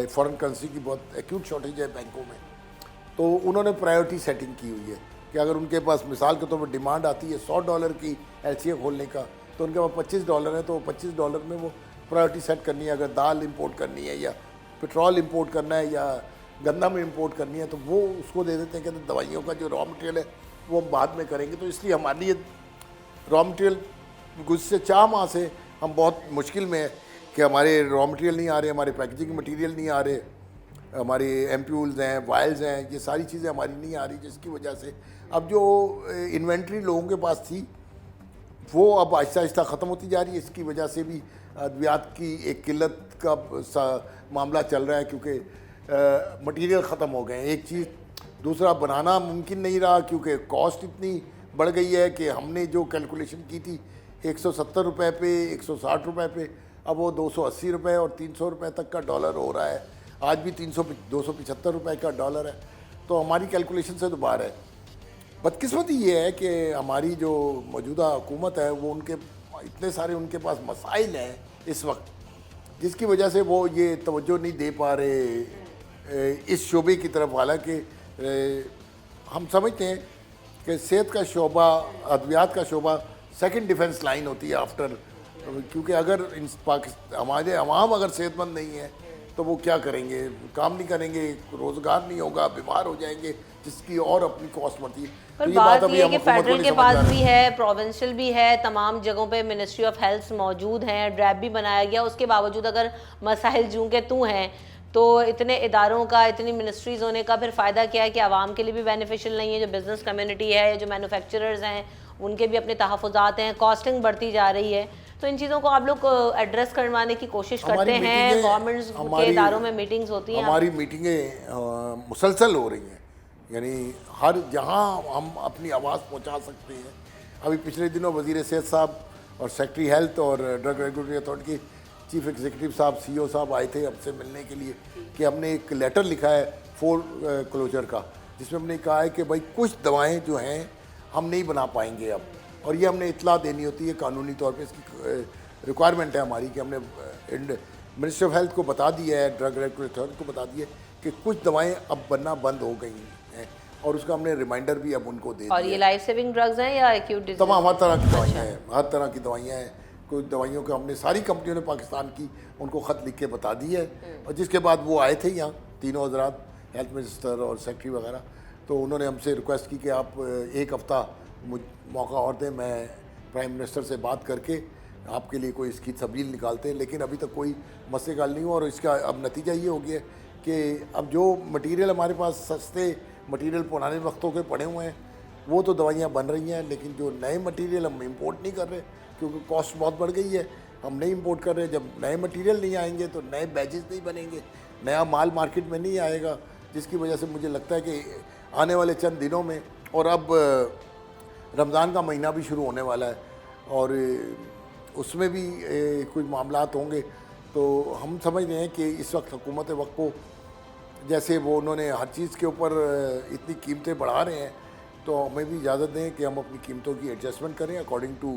फॉरेन करेंसी की बहुत एक्यूट शॉर्टेज है बैंकों में, तो उन्होंने प्रायोरिटी सेटिंग की हुई है कि अगर उनके पास मिसाल के तौर पर डिमांड आती है $100 की एलसीए खोलने का, तो उनके पास $25 है, तो $25 में वो प्रायोरिटी सेट करनी है। अगर दाल इंपोर्ट करनी है, या पेट्रोल इंपोर्ट करना है, या गंदम इंपोर्ट करनी है, तो वो उसको दे देते हैं। कहते हैं दवाइयों का जो रॉ मटेरियल है वो हम बाद में करेंगे। तो इसलिए हमारे लिए रॉ मटेरियल गुज़श्ते 4 माह से हम बहुत मुश्किल में है कि हमारे रॉ मटेरियल नहीं आ रहे, हमारे पैकेजिंग मटेरियल नहीं आ रहे, हमारे एम्प्यूल्स हैं, वायल्स हैं, ये सारी चीज़ें हमारी नहीं आ रही, जिसकी वजह से अब जो इन्वेंट्री लोगों के पास थी वो अब आहिस्ता आहिस्ता ख़त्म होती जा रही है। इसकी वजह से भी अद्वियात की एक किल्लत का मामला चल रहा है, क्योंकि मटेरियल ख़त्म हो गए हैं एक चीज़, दूसरा बनाना मुमकिन नहीं रहा, क्योंकि कॉस्ट इतनी बढ़ गई है कि हमने जो कैलकुलेशन की थी 170 रुपये पे, 160 रुपये पे, अब वो 280 रुपये और 300 रुपये तक का डॉलर हो रहा है। आज भी 275 रुपये का डॉलर है। तो हमारी कैलकुलेशन से तो बाहर है। बदकिस्मती ये है कि हमारी जो मौजूदा हुकूमत है वो उनके इतने सारे उनके पास मसाइल हैं इस वक्त, जिसकी वजह से वो ये तवज्जो नहीं दे पा रहे इस शोबे की तरफ। हालांकि हम समझते हैं कि सेहत का शोबा, अद्वियात का शोबा सेकंड डिफेंस लाइन होती है आफ्टर, क्योंकि अगर हमारे अवाम अगर सेहतमंद नहीं है तो वो क्या करेंगे, काम नहीं करेंगे, रोज़गार नहीं होगा, बीमार हो जाएंगे, जिसकी और अपनी कॉस्ट बढ़ती है। पर तो ये बात अभी ये है हम कि हुकूमत को फेडरल नहीं के समझ पास आ रही। भी है, प्रोविंशियल भी है, तमाम जगहों पे मिनिस्ट्री ऑफ हेल्थ मौजूद हैं, ड्रैब भी बनाया गया, उसके बावजूद अगर मसाइल जूं के तू हैं तो इतने इदारों का, इतनी मिनिस्ट्रीज़ होने का फिर फ़ायदा क्या है कि आवाम के लिए भी बेनिफिशियल नहीं है। जो बिज़नेस कम्युनिटी है या जो मैन्युफैक्चरर्स हैं उनके भी अपने तहफ़्फ़ुज़ात हैं, कॉस्टिंग बढ़ती जा रही है। तो इन चीज़ों को आप लोग एड्रेस करवाने की कोशिश करते हैं, गवर्नमेंट्स के इदारों में मीटिंग्स होती हैं? हमारी मीटिंगें मुसलसल हो रही हैं, यानी हर जहां हम अपनी आवाज़ पहुंचा सकते हैं। अभी पिछले दिनों वज़ीर सेहत साहब और सेक्रेटरी हेल्थ और ड्रग रेगुलेटरी अथॉरिटी के चीफ एग्जीक्यूटिव साहब, CEO साहब आए थे हमसे मिलने के लिए कि हमने एक लेटर लिखा है फॉर क्लोजर का, जिसमें हमने कहा है कि भाई कुछ दवाएं जो हैं हम नहीं बना पाएंगे अब, और ये हमने इतला देनी होती है कानूनी तौर पे, इसकी रिक्वायरमेंट है हमारी कि हमने मिनिस्ट्री ऑफ हेल्थ को बता दिया है, ड्रग रेगुलेटरी अथॉरिटी को बता दिया है कि कुछ दवाएं अब बनना बंद हो गई हैं, और उसका हमने रिमाइंडर भी अब उनको दे दिया। और ये लाइफ सेविंग ड्रग्स हैं या एक्यूट डिजीज? तमाम हर तरह की दवाइयाँ हैं, हर तरह की दवाइयाँ हैं। कुछ दवाइयों का हमने सारी कंपनियों ने पाकिस्तान की उनको ख़त लिख के बता दी है, और जिसके बाद वो आए थे यहाँ तीनों हजरात, हेल्थ मिनिस्टर और सेक्रेटरी वगैरह, तो उन्होंने हमसे रिक्वेस्ट की कि आप एक हफ़्ता मौका और दें, मैं प्राइम मिनिस्टर से बात करके आपके लिए कोई इसकी सबील निकालते हैं। लेकिन अभी तक कोई मसले हल नहीं हुआ, और इसका अब नतीजा ये हो गया कि अब जो मटेरियल हमारे पास सस्ते मटेरियल पुराने वक्तों के पड़े हुए हैं वो तो दवाइयाँ बन रही हैं, लेकिन जो नए मटेरियल हम इंपोर्ट नहीं कर रहे क्योंकि कॉस्ट बहुत बढ़ गई है, हम नहीं इंपोर्ट कर रहे। जब नए मटेरियल नहीं आएंगे तो नए बैचेस नहीं बनेंगे, नया माल मार्केट में नहीं आएगा, जिसकी वजह से मुझे लगता है कि आने वाले चंद दिनों में, और अब रमज़ान का महीना भी शुरू होने वाला है और उसमें भी कुछ मामलात होंगे, तो हम समझ रहे हैं कि इस वक्त हुकूमत वक्त को जैसे वो उन्होंने हर चीज़ के ऊपर इतनी कीमतें बढ़ा रहे हैं, तो हमें भी इजाज़त दें कि हम अपनी कीमतों की एडजस्टमेंट करें अकॉर्डिंग टू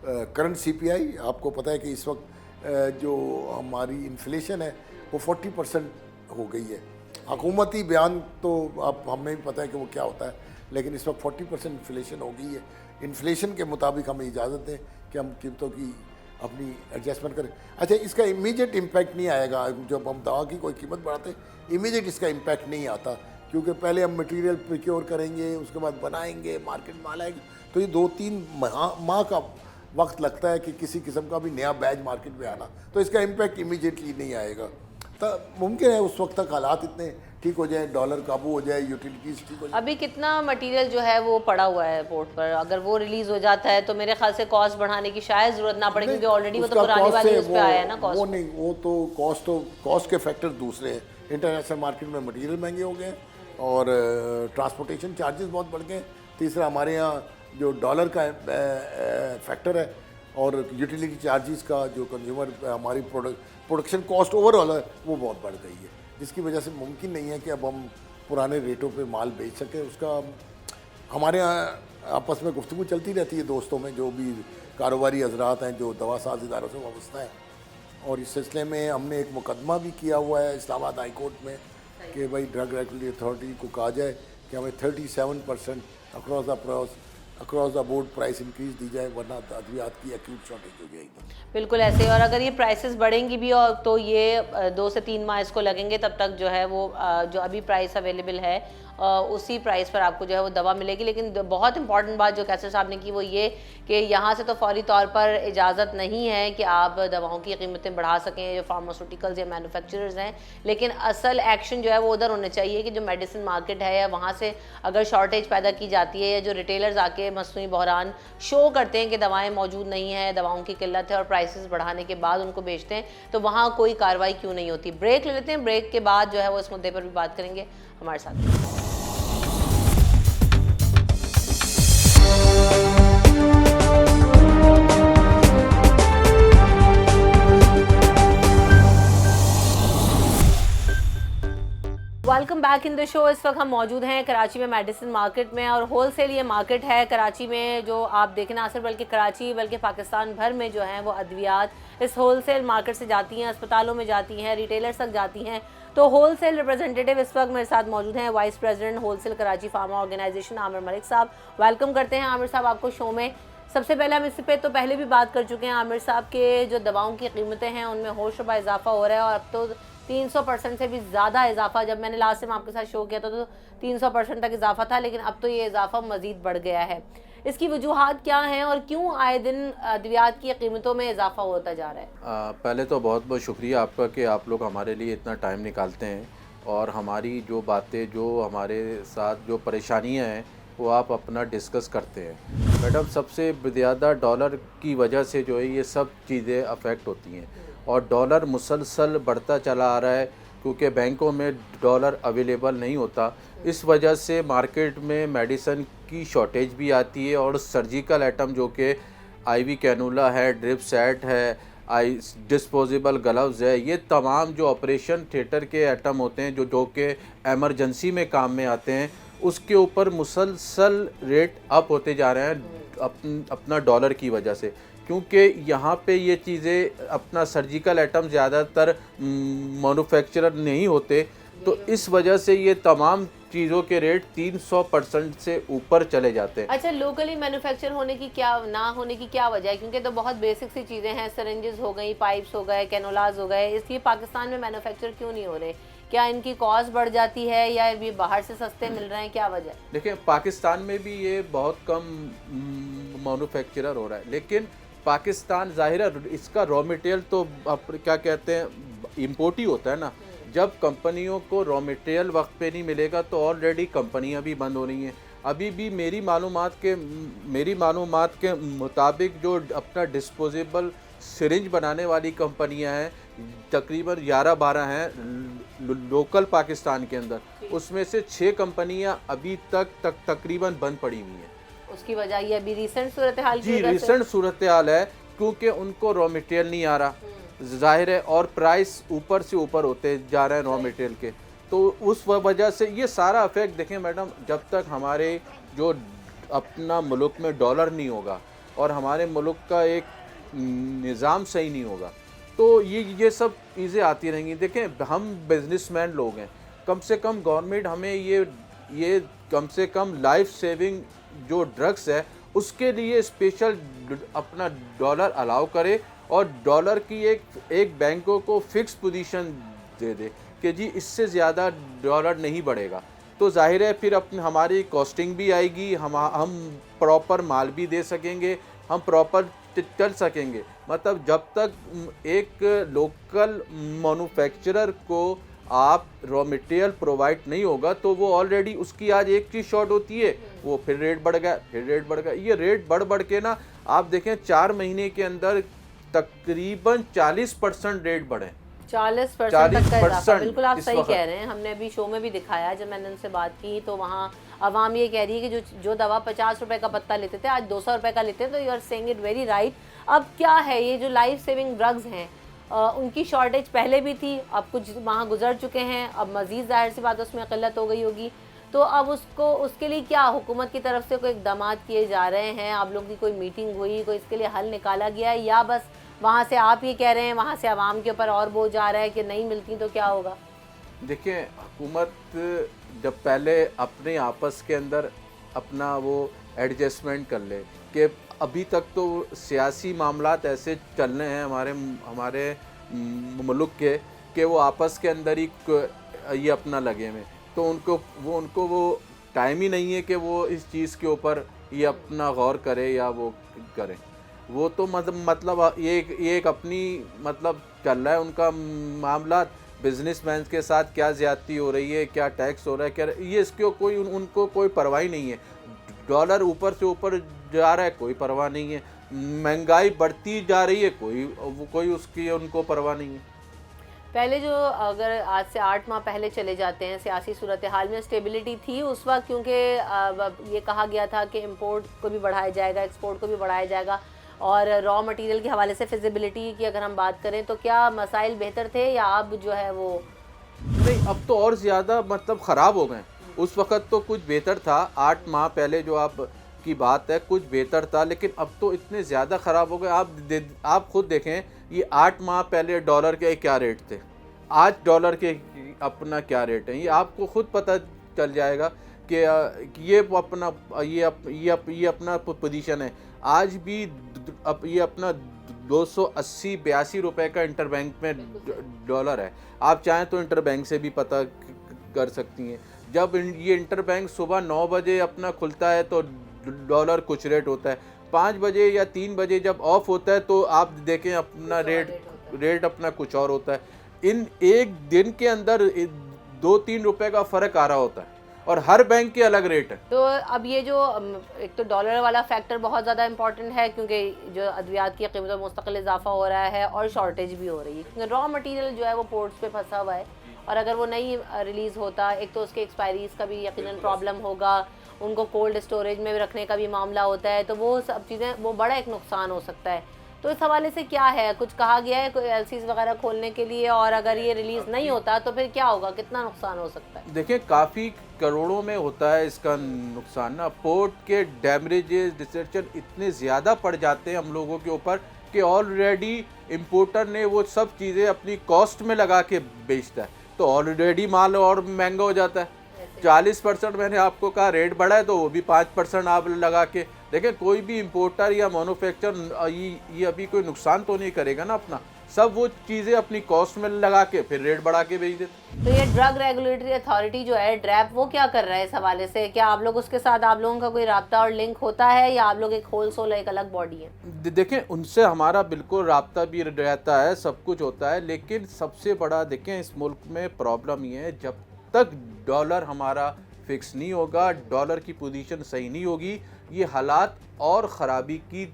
करंट CPI। आपको पता है कि इस वक्त जो हमारी इन्फ्लेशन है वो 40% हो गई है। हुकूमती बयान तो आप हमें भी पता है कि वो क्या होता है, लेकिन इस वक्त 40% इन्फ्लेशन हो गई है। इन्फ्लेशन के मुताबिक हमें इजाज़त दें कि हम कीमतों की अपनी एडजस्टमेंट करें। अच्छा, इसका इमीडिएट इम्पैक्ट नहीं आएगा, जब हम दवा की कोई कीमत बढ़ाते इमीडिएट इसका इम्पैक्ट नहीं आता, क्योंकि पहले हम मटेरियल प्रोक्योर करेंगे, उसके बाद बनाएंगे, मार्केट में आएगा, तो ये 2-3 माह का वक्त लगता है कि किसी किस्म का भी नया बैच मार्केट में आना, तो इसका इम्पैक्ट इमीडिएटली नहीं आएगा। तो मुमकिन है उस वक्त तक हालात इतने ठीक हो जाए, डॉलर काबू हो जाए, यूटिलिटीज़ ठीक हो जाए। अभी कितना मटेरियल जो है वो पड़ा हुआ है पोर्ट पर, अगर वो रिलीज़ हो जाता है तो मेरे ख्याल से कॉस्ट बढ़ाने की शायद ज़रूरत ना पड़े, क्योंकि ऑलरेडी वो तो पुरानी वाली उस पे आया है ना कॉस्ट। वो नहीं, वो तो कॉस्ट के फैक्टर दूसरे हैं। इंटरनेशनल मार्केट में मटेरियल महंगे हो गए हैं और ट्रांसपोर्टेशन चार्जेस बहुत बढ़ गए हैं। तीसरा, हमारे यहाँ जो डॉलर का फैक्टर है और यूटिलिटी चार्जेस का जो कंज्यूमर हमारी प्रोडक्शन कॉस्ट ओवरऑल है वो बहुत बढ़ गई है, जिसकी वजह से मुमकिन नहीं है कि अब हम पुराने रेटों पे माल बेच सकें। उसका हमारे यहाँ आपस में गुफ्तगू चलती रहती है दोस्तों में, जो भी कारोबारी हजरात हैं जो दवा साज इदारों से वाबस्ता हैं, और इस सिलसिले में हमने एक मुकदमा भी किया हुआ है इस्लामाबाद हाई कोर्ट में कि भाई ड्रग रेगुलेटरी अथॉरिटी को कहा जाए कि हमें 37% across the board price increase the जाए, वरना अद्वियात की एक्यूट शॉर्टेज हो जाएगी। बिल्कुल ऐसे, और अगर ये प्राइसेस बढ़ेंगी भी और तो ये 2 से 3 माह इसको लगेंगे, तब तक जो है वो जो अभी प्राइस अवेलेबल है उसी प्राइस पर आपको जो है वो दवा मिलेगी। लेकिन बहुत इंपॉर्टेंट बात जो कैसर साहब ने की वो ये कि यहाँ से तो फौरी तौर पर इजाज़त नहीं है कि आप दवाओं की कीमतें बढ़ा सकें जो फार्मास्यूटिकल्स या मैन्युफैक्चरर्स हैं, लेकिन असल एक्शन जो है वो उधर होने चाहिए कि जो मेडिसिन मार्केट है या वहाँ से अगर शॉर्टेज पैदा की जाती है या जो रिटेलर्स आके मसनूई बहरान शो करते हैं कि दवाएँ मौजूद नहीं हैं, दवाओं की किल्लत है और प्राइसेस बढ़ाने के बाद उनको बेचते हैं, तो वहाँ कोई कार्रवाई क्यों नहीं होती। ब्रेक ले लेते हैं, ब्रेक के बाद जो है वो इस मुद्दे पर भी बात करेंगे। हमारे साथ welcome back in the show. इस वक्त हम मौजूद हैं कराची में मेडिसिन मार्केट में, और होल सेल ये मार्केट है कराची में जो आप देखें ना सिर्फ बल्कि कराची बल्कि पाकिस्तान भर में जो है वो अद्वियात इस होल सेल मार्केट से जाती हैं, अस्पतालों में जाती हैं, रिटेलर्स तक जाती हैं। तो होल सेल रिप्रेजेंटेटिव इस वक्त मेरे साथ मौजूद हैं, vice president wholesale Karachi pharma organization Aamir Malik साहब। वेलकम करते हैं आमिर साहब आपको शो में। सबसे पहले हम इस पे तो पहले भी बात कर चुके हैं आमिर साहब के जो दवाओं की कीमतें हैं उनमें होशरुबा इजाफा हो रहा है, और अब तो 300% से भी ज़्यादा इजाफा, जब मैंने लास्ट टाइम आपके साथ शो किया था तो 300% तक इजाफा था, लेकिन अब तो ये इजाफा मज़ीद बढ़ गया है। इसकी वजूहात क्या हैं और क्यों आए दिन अद्वियात की कीमतों में इजाफा होता जा रहा है? पहले तो बहुत बहुत शुक्रिया आपका कि आप लोग हमारे लिए इतना टाइम निकालते हैं और हमारी जो बातें, जो हमारे साथ जो परेशानियां हैं वो आप अपना डिस्कस करते हैं। मैडम, सबसे ज़्यादा डॉलर की वजह से जो है ये सब चीज़ें अफेक्ट होती हैं और डॉलर मुसलसल बढ़ता चला आ रहा है क्योंकि बैंकों में डॉलर अवेलेबल नहीं होता। इस वजह से मार्केट में मेडिसिन की शॉर्टेज भी आती है और सर्जिकल आइटम जो कि आईवी कैनुला है, ड्रिप सेट है, डिस्पोजेबल ग्लव्स है, ये तमाम जो ऑपरेशन थिएटर के आइटम होते हैं जो कि एमरजेंसी में काम में आते हैं, उसके ऊपर मुसलसल रेट अप होते जा रहे हैं अपना डॉलर की वजह से, क्योंकि यहाँ पे ये चीज़ें अपना सर्जिकल आइटम ज़्यादातर मैन्युफैक्चरर नहीं होते, तो इस वजह से ये तमाम चीज़ों के रेट 300% से ऊपर चले जाते हैं। अच्छा, लोकली मैन्युफैक्चर होने की क्या ना होने की क्या वजह है? क्योंकि तो बहुत बेसिक सी चीज़ें हैं, सिरिंजेस हो गई, पाइप्स हो गए, कैनोलाज हो गए, इसलिए पाकिस्तान में मैन्युफैक्चर क्यों नहीं हो रहे? क्या इनकी कॉस्ट बढ़ जाती है या ये बाहर से सस्ते मिल रहे हैं, क्या वजह? देखिए, पाकिस्तान में भी ये बहुत कम मैन्युफैक्चरर हो रहा है, लेकिन पाकिस्तान ज़ाहिर है इसका रॉ मटेरियल तो क्या कहते हैं इम्पोर्ट ही होता है ना। जब कंपनियों को रॉ मटेरियल वक्त पे नहीं मिलेगा तो ऑलरेडी कंपनियां भी बंद हो रही हैं। अभी भी मेरी मालूमात के मुताबिक जो अपना डिस्पोजेबल सिरिंज बनाने वाली कंपनियां हैं तकरीबन 11-12 हैं लोकल पाकिस्तान के अंदर, उसमें से 6 कंपनियां अभी तक तकरीबन बंद पड़ी हुई हैं। उसकी वजह ये अभी रिसेंट सूरत हाल जी, रिसेंट सूरत हाल है क्योंकि उनको रॉ मटेरियल नहीं आ रहा, जाहिर है, और प्राइस ऊपर से ऊपर होते जा रहे हैं रॉ मटेरियल के, तो उस वजह से ये सारा इफेक्ट देखें मैडम, जब तक हमारे जो अपना मुल्क में डॉलर नहीं होगा और हमारे मुल्क का एक निज़ाम सही नहीं होगा तो ये सब चीज़ें आती रहेंगी। देखें, हम बिजनेसमैन लोग हैं, कम से कम गवर्नमेंट हमें ये कम से कम लाइफ सेविंग जो ड्रग्स है उसके लिए स्पेशल अपना डॉलर अलाउ करे और डॉलर की एक बैंकों को फिक्स पोजीशन दे दे कि जी इससे ज़्यादा डॉलर नहीं बढ़ेगा, तो जाहिर है फिर हमारी कॉस्टिंग भी आएगी, हम प्रॉपर माल भी दे सकेंगे, हम प्रॉपर चल सकेंगे। मतलब जब तक एक लोकल मैन्युफैक्चरर को आप रॉ मटेरियल प्रोवाइड नहीं होगा तो वो ऑलरेडी उसकी आज एक चीज़ शॉर्ट होती है, वो फिर रेट बढ़ गया, ये रेट बढ़ के ना आप देखें 4 महीने के अंदर तकरीबन 40% रेट बढ़े। 40% तक का इजाफा, बिल्कुल आप सही कह रहे हैं। हमने अभी शो में भी दिखाया, जब मैंने उनसे बात की तो वहाँ अवाम ये कह रही है कि जो दवा 50 रुपए का पत्ता लेते थे आज 200 रुपए का लेते हैं, तो you are saying it very right. अब क्या है, ये जो लाइफ सेविंग ड्रग्स हैं उनकी शॉर्टेज पहले भी थी, अब कुछ वहाँ गुजर चुके हैं, अब मज़ीद जाहिर सी बात उसमें किल्लत हो गई होगी, तो अब उसके लिए क्या हुकूमत की तरफ से कोई इक़दाम किए जा रहे हैं? आप लोगों की कोई मीटिंग हुई, कोई इसके लिए हल निकाला गया है, या बस वहाँ से आप ये कह रहे हैं वहाँ से आवाम के ऊपर और बोझ आ रहा है कि नहीं मिलती तो क्या होगा? देखिए, हुकूमत जब पहले अपने आपस के अंदर अपना वो एडजस्टमेंट कर ले कि अभी तक तो सियासी मामलात ऐसे चल रहे हैं हमारे मुल्क के कि वो आपस के अंदर ही ये अपना लगे हुए, तो उनको वो टाइम ही नहीं है कि वो इस चीज़ के ऊपर ये अपना गौर करे या वो करें। वो तो मतलब ये एक अपनी मतलब चल रहा है उनका मामला, बिजनेसमैन के साथ क्या ज़्यादती हो रही है, क्या टैक्स हो रहा है, क्या ये इसके उनको कोई परवाह नहीं है। डॉलर ऊपर से ऊपर जा रहा है, कोई परवाह नहीं है, महंगाई बढ़ती जा रही है, कोई उसकी उनको परवाह नहीं है। पहले जो अगर आज से 8 माह पहले चले जाते हैं, सियासी सूरत हाल में स्टेबिलिटी थी उस वक्त, क्योंकि ये कहा गया था कि इंपोर्ट को भी बढ़ाया जाएगा, एक्सपोर्ट को भी बढ़ाया जाएगा, और रॉ मटेरियल के हवाले से फिजिबिलिटी की अगर हम बात करें तो क्या मसाइल बेहतर थे या अब जो है वो नहीं, अब तो और ज़्यादा मतलब ख़राब हो गए। उस वक़्त तो कुछ बेहतर था, 8 माह पहले जो आप की बात है कुछ बेहतर था, लेकिन अब तो इतने ज़्यादा ख़राब हो गए। आप खुद देखें, ये 8 माह पहले डॉलर के क्या रेट थे, आज डॉलर के अपना क्या रेट है, ये आपको खुद पता चल जाएगा कि ये अपना पोजीशन है। आज भी ये अपना 280-82 रुपए का इंटरबैंक में डॉलर है। आप चाहें तो इंटरबैंक से भी पता कर सकती हैं। जब ये इंटरबैंक सुबह 9 बजे अपना खुलता है तो डॉलर कुछ रेट होता है, 5 बजे या 3 बजे जब ऑफ होता है तो आप देखें अपना रेट अपना कुछ और होता है। इन एक दिन के अंदर 2-3 रुपए का फ़र्क आ रहा होता है और हर बैंक के अलग रेट है। तो अब ये जो एक तो डॉलर वाला फैक्टर बहुत ज़्यादा इंपॉर्टेंट है क्योंकि जो अद्वियात की कीमतों में मुस्तकिल इजाफा हो रहा है और शॉर्टेज भी हो रही है क्योंकि रॉ मटेरियल जो है वो पोर्ट्स पे फंसा हुआ है और अगर वो नहीं रिलीज़ होता, एक तो उसके एक्सपायरीज का भी यकीनन प्रॉब्लम होगा, उनको कोल्ड स्टोरेज में रखने का भी मामला होता है, तो वो सब चीज़ें वो बड़ा एक नुकसान हो सकता है। तो इस हवाले से क्या है, कुछ कहा गया है कोई एलसीज वगैरह खोलने के लिए, और अगर ये रिलीज़ नहीं होता तो फिर क्या होगा, कितना नुकसान हो सकता है? देखिए काफ़ी करोड़ों में होता है इसका नुकसान ना। पोर्ट के डैमेजेस डिस्ट्रक्शन इतने ज़्यादा पड़ जाते हैं हम लोगों के ऊपर कि ऑलरेडी इम्पोर्टर ने वो सब चीज़ें अपनी कॉस्ट में लगा के बेचता है, तो ऑलरेडी माल और महंगा हो जाता है। 40% मैंने आपको कहा रेट बढ़ा है तो वो भी 5% आप लगा के देखें। कोई भी इम्पोर्टर या मैन्युफैक्चरर ये अभी कोई नुकसान तो नहीं करेगा ना अपना, सब वो चीज़ें अपनी कॉस्ट में लगा के फिर रेट बढ़ा के बेच देते। तो ये ड्रग रेगुलेटरी अथॉरिटी जो है ड्रैप, वो क्या कर रहा है इस हवाले से? क्या आप लोग उसके साथ, आप लोगों का कोई राब्ता और लिंक होता है या आप लोग एक होलसेल एक अलग बॉडी है? देखें उनसे हमारा बिल्कुल राब्ता भी रहता है, सब कुछ होता है, लेकिन सबसे बड़ा देखें इस मुल्क में प्रॉब्लम ये है, जब तक डॉलर हमारा फिक्स नहीं होगा, डॉलर की पोजीशन सही नहीं होगी, ये हालात और ख़राबी की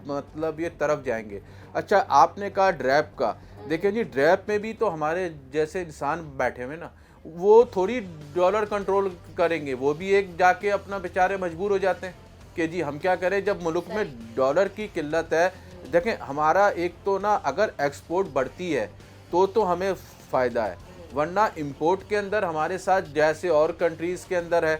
मतलब ये तरफ जाएंगे। अच्छा आपने कहा ड्रैप का, देखिए जी ड्रैप में भी तो हमारे जैसे इंसान बैठे हुए ना, वो थोड़ी डॉलर कंट्रोल करेंगे, वो भी एक जाके अपना बेचारे मजबूर हो जाते हैं कि जी हम क्या करें जब मुल्क में डॉलर की किल्लत है। देखें हमारा एक तो ना अगर एक्सपोर्ट बढ़ती है तो हमें फ़ायदा है, वरना इंपोर्ट के अंदर हमारे साथ जैसे और कंट्रीज़ के अंदर है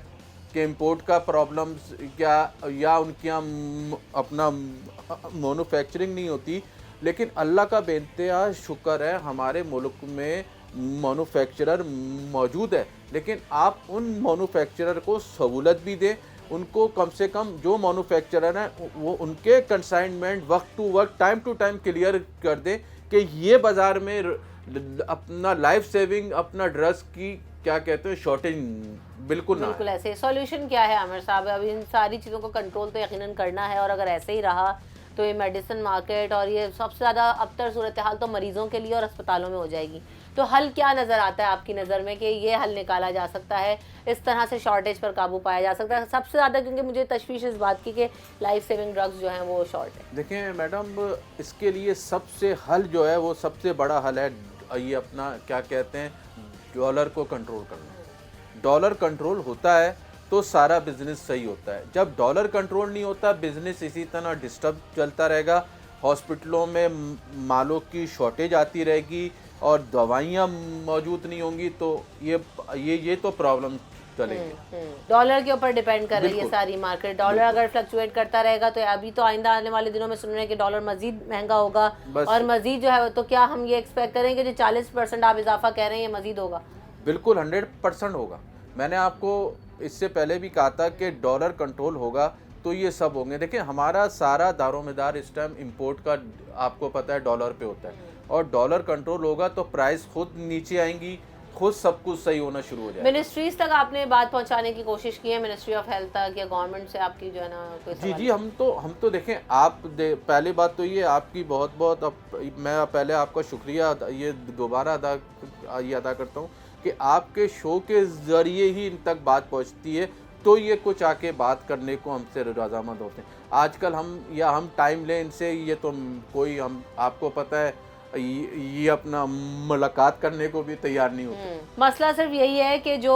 कि इंपोर्ट का प्रॉब्लम क्या या उनके यहाँ अपना मैन्युफैक्चरिंग नहीं होती, लेकिन अल्लाह का बेइंतहा शुक्र है हमारे मुल्क में मैन्युफैक्चरर मौजूद है, लेकिन आप उन मैन्युफैक्चरर को सहूलत भी दें, उनको कम से कम जो मैन्युफैक्चरर हैं वो उनके कंसाइनमेंट वक्त टू वक्त टाइम टू टाइम क्लियर कर दें कि ये बाज़ार में अपना लाइफ सेविंग अपना ड्रग्स की क्या कहते हैं शॉर्टेज बिल्कुल ना। बिल्कुल ऐसे सॉल्यूशन क्या है आमिर साहब? अब इन सारी चीज़ों को कंट्रोल तो यकीनन करना है और अगर ऐसे ही रहा तो ये मेडिसिन मार्केट और ये सबसे ज़्यादा अबतर सूरत हाल तो मरीज़ों के लिए और अस्पतालों में हो जाएगी। तो हल क्या नज़र आता है आपकी नज़र में कि ये हल निकाला जा सकता है, इस तरह से शॉर्टेज पर काबू पाया जा सकता है? सबसे ज़्यादा क्योंकि मुझे तशवीश इस बात की कि लाइफ सेविंग ड्रग्स जो हैं वो शॉर्ट है। देखें मैडम इसके लिए सबसे हल जो है वो सबसे बड़ा हल है ये अपना क्या कहते हैं डॉलर को कंट्रोल करना। डॉलर कंट्रोल होता है तो सारा बिजनेस सही होता है, जब डॉलर कंट्रोल नहीं होता बिजनेस इसी तरह डिस्टर्ब चलता रहेगा, हॉस्पिटलों में मालों की शॉर्टेज आती रहेगी और दवाइयाँ मौजूद नहीं होंगी, तो ये तो प्रॉब्लम चलेगी। डॉलर के ऊपर डिपेंड कर रही है सारी मार्केट। डॉलर अगर फ्लक्चुएट करता रहेगा तो अभी तो आइंदा आने वाले दिनों में सुन रहे हैं कि डॉलर मजीद महंगा होगा और मजीद जो है तो क्या हम ये एक्सपेक्ट करेंगे जो 40% आप इजाफा कह रहे हैं ये मजीद होगा? बिल्कुल 100% होगा। मैंने आपको इससे पहले भी कहा था कि डॉलर कंट्रोल होगा तो ये सब होंगे। देखिए हमारा सारा दारोमदार इस टाइम इंपोर्ट का आपको पता है डॉलर पे होता है, और डॉलर कंट्रोल होगा तो प्राइस खुद नीचे आएंगी, खुद सब कुछ सही होना शुरू हो जाएगा। मिनिस्ट्रीज तक आपने बात पहुंचाने की कोशिश की है, मिनिस्ट्री ऑफ हेल्थ तक या गवर्नमेंट से आपकी जो है ना कोई? जी हम तो देखें पहली बात तो ये आपकी बहुत मैं पहले आपका शुक्रिया ये दोबारा अदा करता हूँ कि आपके शो के ज़रिए ही इन तक बात पहुँचती है, तो ये कुछ आके बात करने को हमसे रजामंद होते हैं। आजकल हम टाइम लें इनसे, ये तो कोई हम आपको पता है ये अपना मुलाकात करने को भी तैयार नहीं होते। मसला सिर्फ यही है कि जो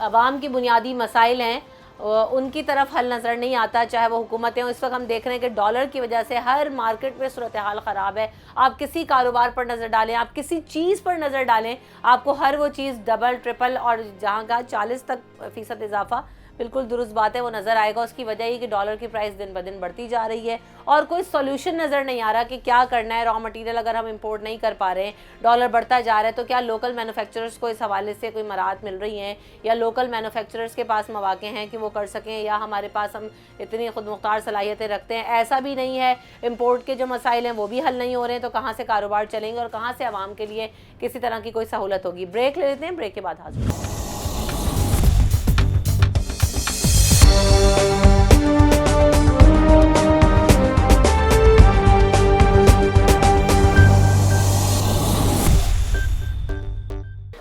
अवाम की बुनियादी मसाइल हैं उनकी तरफ हल नज़र नहीं आता, चाहे वो हुकूमतें हों। इस वक्त हम देख रहे हैं कि डॉलर की वजह से हर मार्केट में सूरत हाल ख़राब है। आप किसी कारोबार पर नज़र डालें, आप किसी चीज़ पर नज़र डालें, आपको हर वो चीज़ डबल ट्रिपल और जहाँ का 40% इजाफा बिल्कुल दुरुस्त बात है, वो नज़र आएगा। उसकी वजह ये कि डॉलर की प्राइस दिन ब दिन बढ़ती जा रही है और कोई सोल्यूशन नज़र नहीं आ रहा कि क्या करना है। रॉ मटेरियल अगर हम इंपोर्ट नहीं कर पा रहे हैं, डॉलर बढ़ता जा रहा है, तो क्या लोकल मैन्युफैक्चरर्स को इस हवाले से कोई मराहत मिल रही हैं या लोकल मैन्युफैक्चरर्स के पास मौके हैं कि वो कर सकें, या हमारे पास हम इतनी खुद मुख्तार सलाहियतें रखते हैं? ऐसा भी नहीं है, इंपोर्ट के जो मसाइल हैं वो भी हल नहीं हो रहे हैं, तो कहाँ से कारोबार चलेंगे और कहाँ से आवाम के लिए किसी तरह की कोई सहूलत होगी? ब्रेक ले लेते हैं, ब्रेक के बाद हाजिर।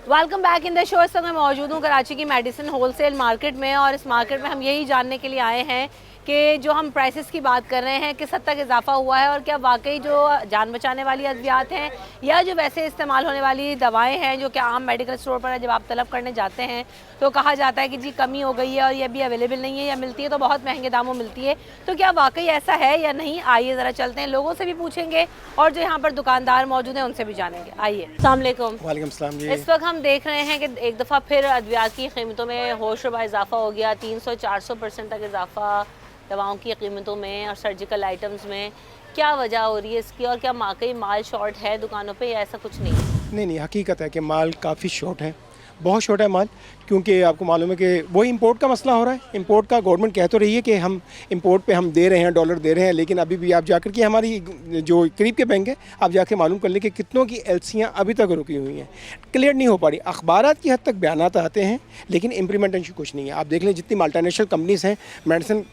Welcome back in the show. इस समय मौजूद हूँ कराची की मेडिसिन होलसेल मार्केट में, और इस मार्केट में हम यही जानने के लिए आए हैं कि जो हम प्राइसेस की बात कर रहे हैं किस हद तक इजाफा हुआ है और क्या वाकई जो जान बचाने वाली अद्वियात हैं या जो वैसे इस्तेमाल होने वाली दवाएं हैं जो कि आम मेडिकल स्टोर पर जब आप तलब करने जाते हैं तो कहा जाता है कि जी कमी हो गई है और ये भी अवेलेबल नहीं है, या मिलती है तो बहुत महंगे दामों मिलती है, तो क्या वाकई ऐसा है या नहीं? आइए ज़रा चलते हैं, लोगों से भी पूछेंगे और जो यहाँ पर दुकानदार मौजूद हैं उनसे भी जानेंगे। आइए। अस्सलाम वालेकुम। वालेकुम सलाम जी। इस वक्त हम देख रहे हैं कि एक दफ़ा फिर अद्वियात की कीमतों में होशरुबा इजाफा हो गया, 300-400% तक इजाफा दवाओं की कीमतों में और सर्जिकल आइटम्स में। क्या वजह हो रही है इसकी, और क्या वाकई माल शॉर्ट है दुकानों पे या ऐसा कुछ नहीं? नहीं, हकीकत है कि माल काफ़ी शॉर्ट है, बहुत शॉर्ट है माल, क्योंकि आपको मालूम है कि वही इंपोर्ट का मसला हो रहा है। इंपोर्ट का गवर्नमेंट कह तो रही है कि हम इंपोर्ट पे हम दे रहे हैं, डॉलर दे रहे हैं, लेकिन अभी भी आप जाकर के हमारी जो करीब के बैंक है आप जाके मालूम कर लें कि कितनों की एलसियाँ अभी तक रुकी हुई हैं, क्लियर नहीं हो पा रही। अखबारात की हद तक बयानात आते हैं लेकिन इम्प्लीमेंटेशन कुछ नहीं है। आप देख लें जितनी मल्टीनेशनल कंपनीज़ हैं मेडिसिन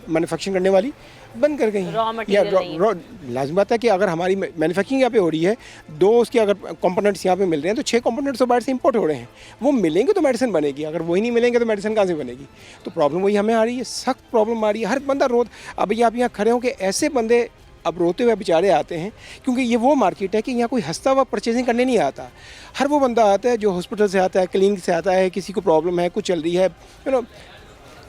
मैन्युफैक्चरिंग करने वाली बंद कर गई हैं। लाजिम बात है कि अगर हमारी मैन्युफैक्चरिंग यहाँ पे हो रही है, दो उसके अगर कंपोनेंट्स यहाँ पे मिल रहे हैं तो 6 कंपोनेंट्स तो बाहर से इंपोर्ट हो रहे हैं, वो मिलेंगे तो मेडिसिन बनेगी, अगर वही नहीं मिलेंगे तो मेडिसिन कहाँ से बनेगी? तो प्रॉब्लम वही हमें आ रही है, सख्त प्रॉब्लम आ रही है। हर बंदा अभी आप यहाँ खड़े हो कि ऐसे बंदे अब रोते हुए बेचारे आते हैं, क्योंकि ये वो मार्केट है कि यहाँ कोई हंसता हुआ परचेजिंग करने नहीं आता। हर वो बंदा आता है जो हॉस्पिटल से आता है, क्लिनिक से आता है, किसी को प्रॉब्लम है, कुछ चल रही है,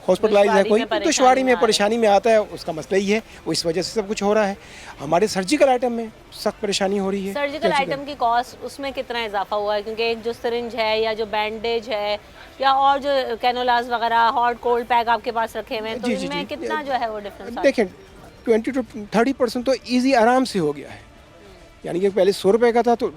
हॉस्पिटलाइज है, कोई दुश्वारी में परेशानी में आता है, उसका मसला ही है, वो इस वजह से सब कुछ हो रहा है। हमारे सर्जिकल आइटम में सख्त परेशानी हो रही है। सर्जिकल आइटम की कॉस्ट उसमें कितना इजाफा हुआ है? क्योंकि एक जो सिरिंज है या जो बैंडेज है या और जो कैनोलास वगैरह हॉट कोल्ड पैक आपके पास रखे हुए हैं, तो इनमें कितना जो है वो डिफरेंस? देखें 20 to 30% तो ईजी आराम से हो गया है, यानी कि पहले 100 रुपये का था तो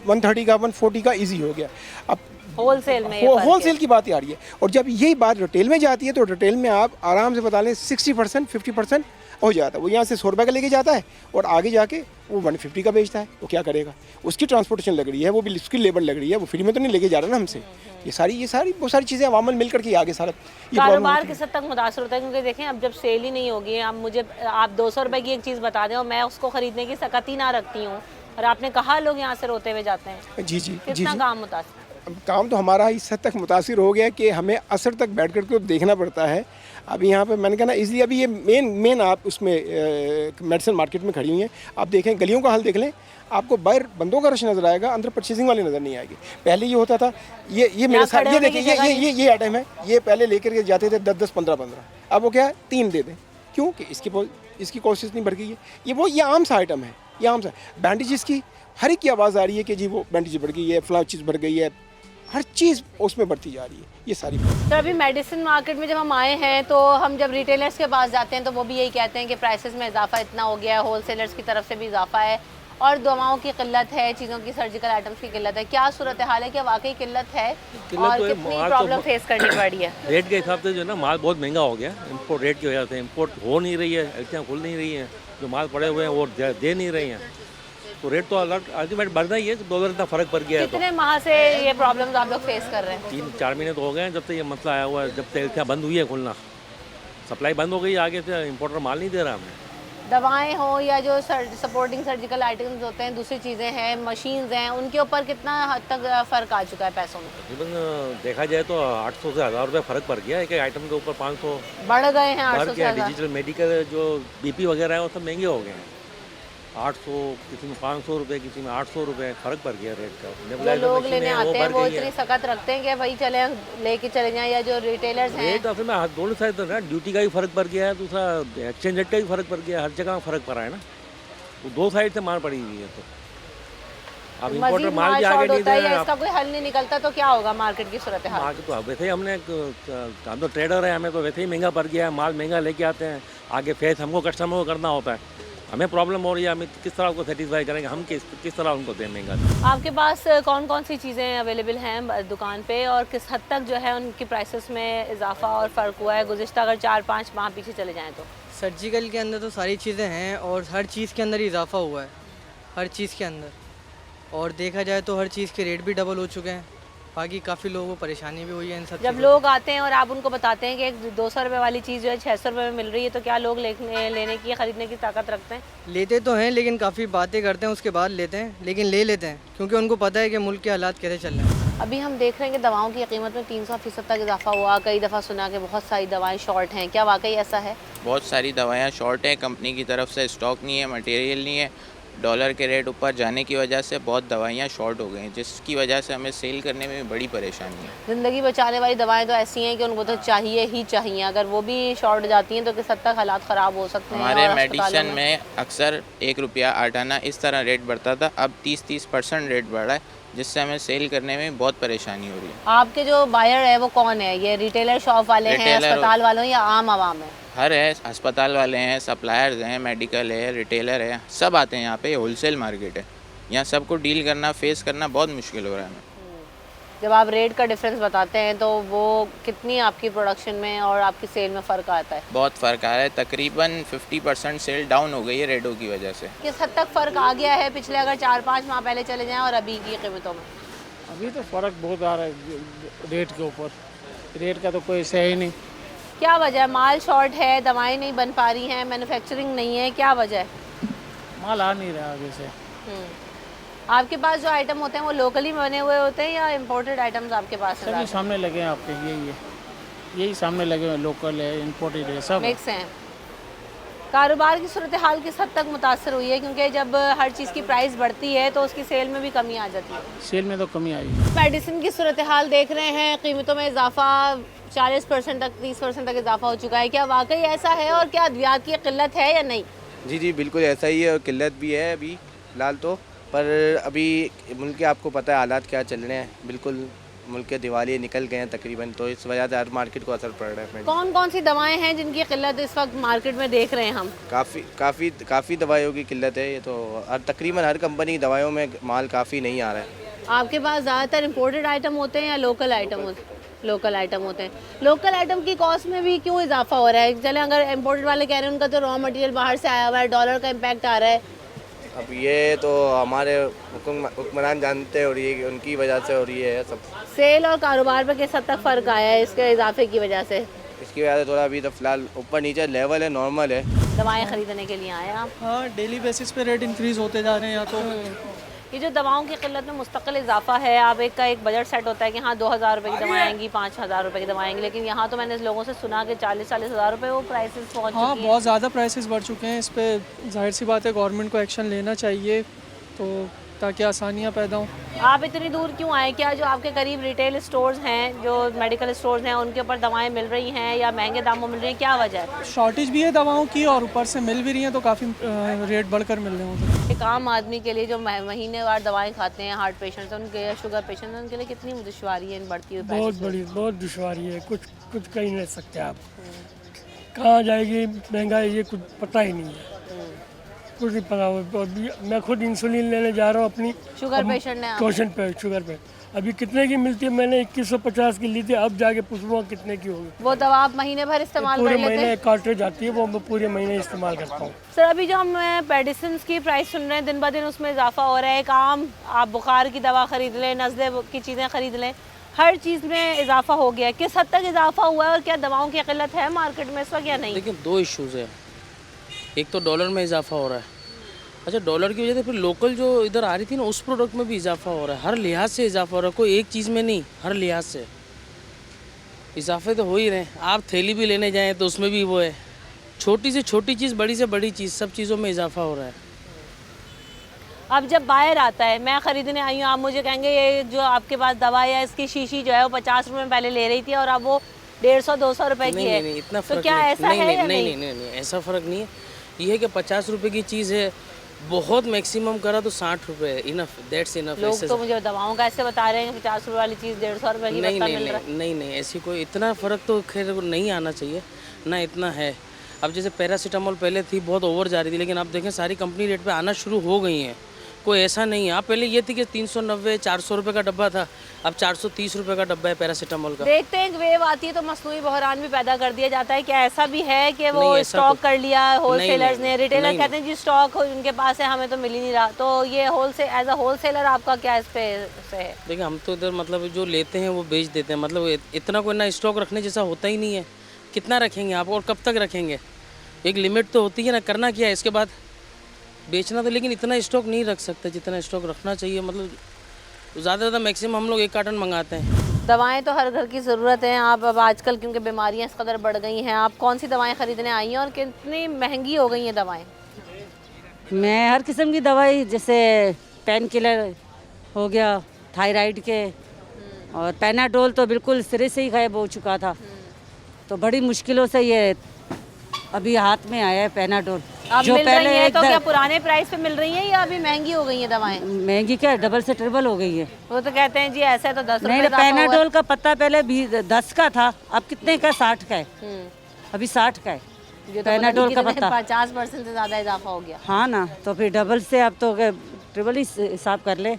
130 का 140 का ईजी हो गया। अब होलसेल में होलसेल की बात आ रही है, और जब यही बात रिटेल में जाती है तो रिटेल में आप आराम से बता लें 60% 50% हो जाता है। वो यहाँ से 100 रुपये का लेके जाता है और आगे जाके वो 150 का बेचता है, वो क्या करेगा? उसकी ट्रांसपोर्टेशन लग रही है, वो भी उसकी लेबर लग रही है, वो फ्री में तो नहीं लेके जा रहा ना हमसे। ये सारी बहुत सारी चीज़ें अवामल मिल करके आगे सारा कारोबार किस हद तक मुतासर होता है? क्योंकि देखें अब जब सेल ही नहीं होगी, अब मुझे आप 200 रुपये की एक चीज़ बता दें और मैं उसको ख़रीदने की सकत ही ना रखती हूँ, और आपने कहा लोग यहाँ से रोते हुए जाते हैं। जी, कितना काम मुतासर? काम तो हमारा इस हद तक मुतासिर हो गया कि हमें असर तक बैठ कर के देखना पड़ता है। अभी यहाँ पे मैंने कहा ना इसलिए अभी ये मेन आप उसमें मेडिसिन मार्केट में खड़ी हुई हैं, आप देखें गलियों का हाल देख लें, आपको बाहर बंदों का रश नज़र आएगा, अंदर परचेजिंग वाली नज़र नहीं आएगी। पहले ये होता था, ये मेरे साथ ये देखिए ये आइटम है, ये पहले लेकर के जाते थे 10-10 15-15, अब वो क्या है 3 दे दें, क्यों कि इसकी कॉस्ट इतनी बढ़ गई है। ये आम सा आइटम है, ये आम सा। बैंडेजेस की हर एक की आवाज़ आ रही है कि जी वो बैंडेज बढ़ गई है, फलां चीज़ बढ़ गई है, हर चीज़ उसमें बढ़ती जा रही है, ये सारी। तो अभी मेडिसिन मार्केट में जब हम आए हैं तो हम जब रिटेलर्स के पास जाते हैं तो वो भी यही कहते हैं कि प्राइसेस में इजाफा इतना हो गया है, होलसेलर्स की तरफ से भी इजाफा है और दवाओं की किल्लत है, चीज़ों की सर्जिकल आइटम्स की किल्लत है। क्या सूरत हाल है, क्या वाकई किल्लत है और कितनी प्रॉब्लम फेस करनी पड़ी है? रेट के हिसाब से जो है ना माल बहुत महंगा हो गया, इम्पोर्ट रेट की वजह से इम्पोर्ट हो नहीं रही है, एजेंसियाँ खुल नहीं रही हैं, जो माल पड़े हुए हैं वो दे नहीं रही हैं, तो रेट तो अल्टीमेट बढ़ना ही है। डॉलर इतना फर्क पड़ गया है। कितने माह से ये प्रॉब्लम्स आप लोग फेस कर रहे हैं? 3-4 महीने तो हो गए हैं जब से ये मसला आया हुआ है, जब से एजेंसियाँ बंद हुई है खुलना, सप्लाई बंद हो गई, आगे से इम्पोर्टर माल नहीं दे रहा हमें। दवाएं हो या जो सपोर्टिंग सर्जिकल आइटम्स होते हैं, दूसरी चीज़ें हैं, मशीन्स हैं, उनके ऊपर कितना हद तक फ़र्क आ चुका है पैसों में? तकरीबन देखा जाए तो 800 से 1000 रुपये फ़र्क पड़ गया, एक आइटम के ऊपर 500 बढ़ गए हैं। 800 से 1000। डिजिटल मेडिकल जो BP वगैरह है वो सब महंगे हो गए हैं। 800 किसी में 500 रुपये, किसी में 800 रुपये, फ़र्क पड़ गया रेट का। जो लोग लेने आते हैं वो इतनी सख्त रखते हैं कि भाई चले लेके चले जाएं, या जो रिटेलर्स हैं रेट असल में दोनों साइड ना, ड्यूटी का भी फ़र्क पड़ गया है, दूसरा एक्सचेंज रेट का भी फ़र्क पड़ गया है, हर जगह फ़र्क पड़ा है ना, वो दो साइड से मार पड़ी हुई है। तो अब मजीद इम्पोर्टर माल भी आगे शॉर्ट नहीं होता दे है रहे या हैं। इसका कोई हल नहीं निकलता तो क्या होगा मार्केट की सूरत हाल? मार्केट तो वैसे ही हम तो ट्रेडर है, हमें तो वैसे ही महंगा पड़ गया है, माल महंगा लेके आते हैं, आगे फेस हमको कस्टमर को करना होता है, हमें प्रॉब्लम हो रही है, हमें किस तरह उनको सेटिस्फाई करेंगे, हम किस तरह उनको दें महंगा। आपके पास कौन कौन सी चीज़ें अवेलेबल हैं दुकान पे और किस हद तक जो है उनकी प्राइसेस में इजाफा और फ़र्क हुआ है गुज़िश्ता अगर 4-5 माह पीछे चले जाएँ तो? सर्जिकल के अंदर तो सारी चीज़ें हैं और हर चीज़ के अंदर इजाफा हुआ है, हर चीज़ के अंदर, और देखा जाए तो हर चीज़ के रेट भी डबल हो चुके हैं, बाकी काफ़ी लोगों को परेशानी भी हुई है इन सब जब चीज़ों लोग आते हैं और आप उनको बताते हैं कि एक 200 रुपये वाली चीज़ जो है 600 रुपये में मिल रही है तो क्या लोग लेने की ख़रीदने की ताकत रखते हैं? लेते तो हैं लेकिन काफ़ी बातें करते हैं उसके बाद लेते हैं, लेकिन ले लेते हैं क्योंकि उनको पता है कि मुल्क के हालात कैसे चल रहे हैं। अभी हम देख रहे हैं कि दवाओं की कीमत में 300% तक इजाफा हुआ, कई दफ़ा सुना कि बहुत सारी दवाएं शॉर्ट हैं, क्या वाकई ऐसा है? बहुत सारी दवाएं शॉर्ट हैं, कंपनी की तरफ से स्टॉक नहीं है, मटेरियल नहीं है, डॉलर के रेट ऊपर जाने की वजह से बहुत दवाइयाँ शॉर्ट हो गई हैं, जिसकी वजह से हमें सेल करने में भी बड़ी परेशानी है। ज़िंदगी बचाने वाली दवाएं तो ऐसी हैं कि उनको तो चाहिए ही चाहिए, अगर वो भी शॉर्ट जाती हैं तो किस हद तक हालात ख़राब हो सकते हैं। हमारे और मेडिसिन अस्पतालों में अक्सर 1 रुपया 8 आना इस तरह रेट बढ़ता था, अब 30% रेट बढ़ा है, जिससे हमें सेल करने में बहुत परेशानी हो रही है। आपके जो बायर है वो कौन है? ये रिटेलर शॉप वाले हैं, रिटेलर अस्पताल वालों या आम आवाम है? हर है, अस्पताल वाले हैं, सप्लायर्स हैं, मेडिकल है, रिटेलर है, सब आते हैं यहाँ पे। होलसेल मार्केट है, यहाँ सबको डील करना, फेस करना बहुत मुश्किल हो रहा है हमें। जब आप रेट का डिफरेंस बताते हैं तो वो कितनी आपकी प्रोडक्शन में और आपकी सेल में फ़र्क आता है? बहुत फ़र्क आ रहा है, तकरीबन 50% सेल डाउन हो गई है रेटों की वजह से। किस हद तक फ़र्क आ गया है पिछले अगर 4-5 माह पहले चले जाएँ और अभी की कीमतों में? अभी तो फ़र्क बहुत आ रहा है रेट के ऊपर, रेट का तो कोई सही नहीं। क्या वजह है? माल शॉर्ट है, दवाएं नहीं बन पा रही हैं, मैन्युफैक्चरिंग नहीं है, क्या वजह है? माल आ नहीं रहा आगे से। आपके पास जो आइटम होते हैं वो लोकली बने हुए होते हैं या इम्पोर्टेड आइटम्स आपके पास हैं? सभी सामने लगे हैं आपके, यही सामने लगे हुए, लोकल है, इम्पोर्टेड है, सब मिक्स हैं। कारोबार की सूरत हाल किस हद तक मुतासर हुई है क्योंकि जब हर चीज़ की प्राइस बढ़ती है तो उसकी सेल में भी कमी आ जाती है? सेल में तो कमी आई। मेडिसिन की सूरत हाल देख रहे हैं, कीमतों में इजाफा 40% तक 30% तक इजाफा हो चुका है, क्या वाकई ऐसा है और क्या अद्वियात की किल्लत है या नहीं? जी बिल्कुल ऐसा ही है और किल्लत भी है अभी फ़िलहाल तो, पर अभी मुल्क के आपको पता है हालात क्या चल रहे हैं, बिल्कुल मुल्क के दिवाली निकल गए हैं तकरीबन, तो इस वजह से हर मार्केट को असर पड़ रहा है। कौन कौन सी दवाएं हैं जिनकी किल्लत इस वक्त मार्केट में देख रहे हैं हम? काफ़ी दवाइयों की किल्लत है, ये तो तकरीबन हर कंपनी की दवाइयों में माल काफ़ी नहीं आ रहा है। आपके पास ज़्यादातर इम्पोर्टेड आइटम होते हैं या लोकल आइटम होते हैं? लोकल आइटम होते हैं। लोकल आइटम की कॉस्ट में भी क्यों इजाफा हो रहा है? चले अगर इम्पोर्टेड वाले कह रहे हैं उनका तो रॉ मटेरियल बाहर से आया हुआ है, डॉलर का इम्पैक्ट आ रहा है। अब ये तो हमारे हुक्मरान जानते हैं और ये उनकी वजह से और ये है सब। सेल और कारोबार पर किस हद तक फ़र्क आया है इसके इजाफे की वजह से? इसकी वजह से थोड़ा अभी तो फ़िलहाल ऊपर नीचे लेवल है, नॉर्मल है। दवाएं ख़रीदने के लिए आए आप? हाँ, डेली बेसिस पे रेट इंक्रीज़ होते जा रहे हैं यहाँ तो। ये जो दवाओं की किल्लत में मुस्तकिल इजाफा है, आप एक बजट सेट होता है कि हाँ 2000 रुपये की दवाएँ आएंगी, 5000 रुपये की दवाएँ आएंगी, लेकिन यहाँ तो मैंने लोगों से सुना कि 40-40 हज़ार रुपये वो प्राइसेस पहुँच हाँ, चुकी हैं। बहुत ज़्यादा प्राइसेस बढ़ चुके हैं। इस पर जाहिर सी बात है गवर्नमेंट को एक्शन लेना चाहिए तो ताकि आसानियाँ पैदा हों। आप इतनी दूर क्यों आए? क्या जो आपके करीब रिटेल स्टोर्स हैं, जो मेडिकल स्टोर्स हैं, उनके ऊपर दवाएं मिल रही हैं या महंगे दामों मिल रही हैं, क्या वजह है? शॉर्टेज भी है दवाओं की और ऊपर से मिल भी रही हैं तो काफ़ी रेट बढ़कर मिल रहे होते। एक आम आदमी के लिए जो महीनेवार दवाएं खाते हैं, हार्ट पेशेंट्स उनके या शुगर पेशेंट्स उनके लिए कितनी दुश्वारी है इन बढ़ती हुई प्राइसेस? बहुत दुश्वारी है, कुछ कह नहीं सकते आप। कहाँ जाएगी महंगाई, ये कुछ पता ही नहीं है, कुछ नहीं पता। मैं खुद इंसुलिन लेने जा रहा हूँ अपनी शुगर पेशेंट है, पेशेंट पे शुगर पे अभी कितने की मिलती है? मैंने 2150 की ली थी, अब जाके पूछूंगा कितने की होगी। वो दवा आप महीने भर इस्तेमाल कर लेते हैं? पूरे महीने कार्टेज आती है, वो मैं पूरे महीने इस्तेमाल करता हूँ। सर, अभी जो हम मेडिसिन की प्राइस सुन रहे हैं दिन ब दिन उसमें इजाफा हो रहा है। एक आम आप बुखार की दवा खरीद लें, नज़ले की चीज़ें खरीद लें, हर चीज़ में इजाफा हो गया है। किस हद तक इजाफा हुआ है और क्या दवाओं की किल्लत है मार्केट में इस वक्त या नहीं? देखिए, दो इश्यूज़ है। एक तो डॉलर में इजाफा हो रहा है, अच्छा डॉलर की वजह से फिर लोकल जो इधर आ रही थी ना उस प्रोडक्ट में भी इजाफा हो रहा है। हर लिहाज से इजाफा हो रहा है, कोई एक चीज़ में नहीं, हर लिहाज से इजाफे तो हो ही रहे हैं। आप थैली भी लेने जाएं तो उसमें भी वो है, छोटी से छोटी चीज़, बड़ी से बड़ी चीज़, सब चीज़ों में इजाफा हो रहा है। अब जब बाहर आता है, मैं ख़रीदने आई हूँ, आप मुझे कहेंगे ये जो आपके पास दवा है इसकी शीशी जो है वो 50 रुपये में पहले ले रही थी और अब वो 150-200 रुपये की है। नहीं, इतना तो फ़र्क क्या नहीं, ऐसा है या नहीं? नहीं, ऐसा फ़र्क नहीं है। ये है कि 50 रुपये की चीज़ है बहुत मैक्सिमम करा तो 60 रुपये इनफ, दैट्स इनफ। लोग तो मुझे दवाओं का ऐसे बता रहे हैं कि 50 रुपये वाली चीज़ 150 रुपये की नहीं पत्ता नहीं मिल रहा नहीं नहीं नहीं ऐसी कोई इतना फ़र्क तो खैर नहीं आना चाहिए ना, इतना है। अब जैसे पैरासीटामोल पहले थी बहुत ओवर जा रही थी, लेकिन अब देखें सारी कंपनी रेट पे आना शुरू हो गई हैं, कोई ऐसा नहीं है। आप पहले ये थी कि 390 400 रुपये का डब्बा था, अब 430 रुपये का डब्बा है पैरासीटामोल का। देखते हैं वेव आती है तो मसनूई बहरान भी पैदा कर दिया जाता है। क्या ऐसा भी है कि वो नहीं, स्टॉक कर लिया होलसेलर्स ने, रिटेलर नहीं, कहते हैं जी स्टॉक उनके पास है हमें तो मिल ही नहीं रहा, तो ये होलसेल एज अ होलसेलर आपका क्या इस पे से है? देखिए हम तो इधर मतलब जो लेते हैं वो बेच देते हैं, मतलब इतना कोई ना स्टॉक रखने जैसा होता ही नहीं है। कितना रखेंगे आप और कब तक रखेंगे? एक लिमिट तो होती है ना, करना क्या है इसके बाद बेचना तो, लेकिन इतना स्टॉक नहीं रख सकते जितना स्टॉक रखना चाहिए। मतलब ज़्यादा से ज़्यादा मैक्सिमम हम लोग 1 कार्टन मंगाते हैं। दवाएं तो हर घर की ज़रूरत है। आप अब आजकल क्योंकि बीमारियां इस कदर बढ़ गई हैं, आप कौन सी दवाएं ख़रीदने आई हैं और कितनी महंगी हो गई हैं दवाएं? मैं हर किस्म की दवाई, जैसे पेन किलर हो गया थायराइड के, और पैनाडोल तो बिल्कुल सिरे से ही गायब हो चुका था, तो बड़ी मुश्किलों से ये अभी हाथ में आया है पैनाडोल। अब जो मिल पहले रही है तो एक क्या पुराने प्राइस पे मिल रही है या अभी महंगी हो गई है दवाएं? महंगी क्या, डबल से ट्रिपल हो गई है। वो तो कहते हैं जी ऐसा है तो 10 नहीं, रुपए पैनाडोल का पत्ता पहले 10 का था, अब कितने का, 60 का है। अभी 60 का है पैनाडोल का पत्ता। 50% से ज़्यादा इजाफा हो गया। हाँ ना, तो फिर डबल से अब तो ट्रिपल ही हिसाब कर ले।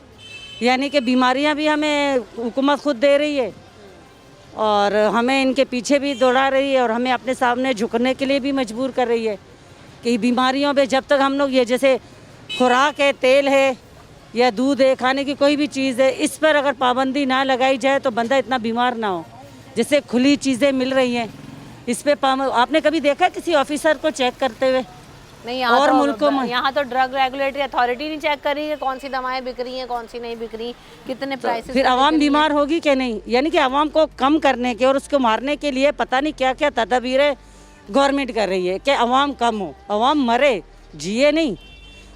यानी कि बीमारियां भी हमें हुकूमत खुद दे रही है और हमें इनके पीछे भी दौड़ा रही है और हमें अपने सामने झुकने के लिए भी मजबूर कर रही है कि बीमारियों पे जब तक हम लोग ये जैसे खुराक है, तेल है या दूध है, खाने की कोई भी चीज़ है, इस पर अगर पाबंदी ना लगाई जाए तो बंदा इतना बीमार ना हो। जैसे खुली चीज़ें मिल रही हैं, इस पे आपने कभी देखा किसी ऑफिसर को चेक करते हुए? नहीं, और मुल्कों में यहाँ तो ड्रग रेगुलेटरी अथॉरिटी नहीं चेक कर रही है कौन सी दवाएं बिक रही हैं कौन सी नहीं बिक रही, कितने प्राइसेस। फिर आवाम बीमार होगी कि नहीं? यानी कि आवाम को कम करने के और उसको मारने के लिए पता नहीं क्या क्या तदबीरें गवर्नमेंट कर रही है कि आवाम कम हो, आवाम मरे, जिए नहीं।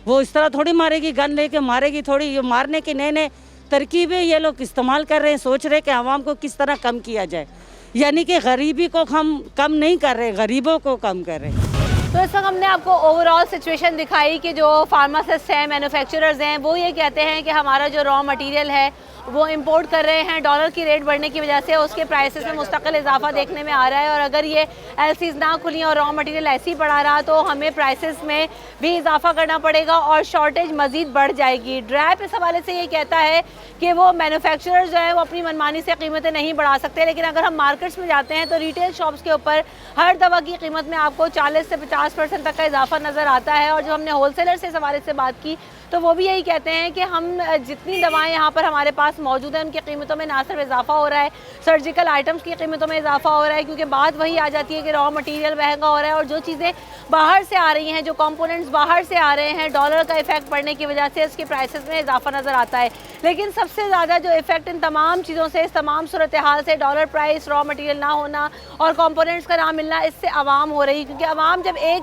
वो इस तरह थोड़ी मारेगी, गन लेके मारेगी थोड़ी। ये मारने के नए नए तरकीबें ये लोग इस्तेमाल कर रहे हैं, सोच रहे हैं कि आवाम को किस तरह कम किया जाए। यानी कि गरीबी को हम कम नहीं कर रहे, गरीबों को कम कर रहे हैं। तो इस वक्त हमने आपको ओवरऑल सिचुएशन दिखाई कि जो फार्मासिस्ट हैं, मैन्युफैक्चरर्स हैं, वो ये कहते हैं कि हमारा जो रॉ मटेरियल है वो इंपोर्ट कर रहे हैं, डॉलर की रेट बढ़ने की वजह से उसके प्राइसेस में मुस्तकिल इजाफा देखने में आ रहा है, और अगर ये एलसीज ना खुली और रॉ मटेरियल ऐसे ही पड़ा रहा तो हमें प्राइसेस में भी इजाफा करना पड़ेगा और शॉर्टेज मज़ीद बढ़ जाएगी। ड्रैप इस हवाले से ये कहता है कि वो मैन्युफैक्चरर्स जो है वो अपनी मनमानी से कीमतें नहीं बढ़ा सकते, लेकिन अगर हम मार्केट्स में जाते हैं तो रिटेल शॉप्स के ऊपर हर दवा की कीमत में आपको 40 से 50% तक का इजाफा नज़र आता है। और जो हमने होलसेलर से इस हवाले से बात की तो वो भी यही कहते हैं कि हम जितनी दवाएं यहाँ पर हमारे पास मौजूद हैं उनकी कीमतों में ना सिर्फ इजाफा हो रहा है, सर्जिकल आइटम्स की कीमतों में इजाफा हो रहा है, क्योंकि बात वही आ जाती है कि रॉ मटेरियल महंगा हो रहा है और जो चीज़ें बाहर से आ रही हैं, जो कंपोनेंट्स बाहर से आ रहे हैं, डॉलर का इफेक्ट पड़ने की वजह से उसके प्राइसेस में इजाफा नज़र आता है। लेकिन सबसे ज़्यादा जो इफेक्ट इन तमाम चीज़ों से, इस तमाम सूरत हाल से, डॉलर प्राइस, रॉ मटेरियल ना होना और कंपोनेंट्स का ना मिलना, इससे आवाम हो रही, क्योंकि आवाम जब एक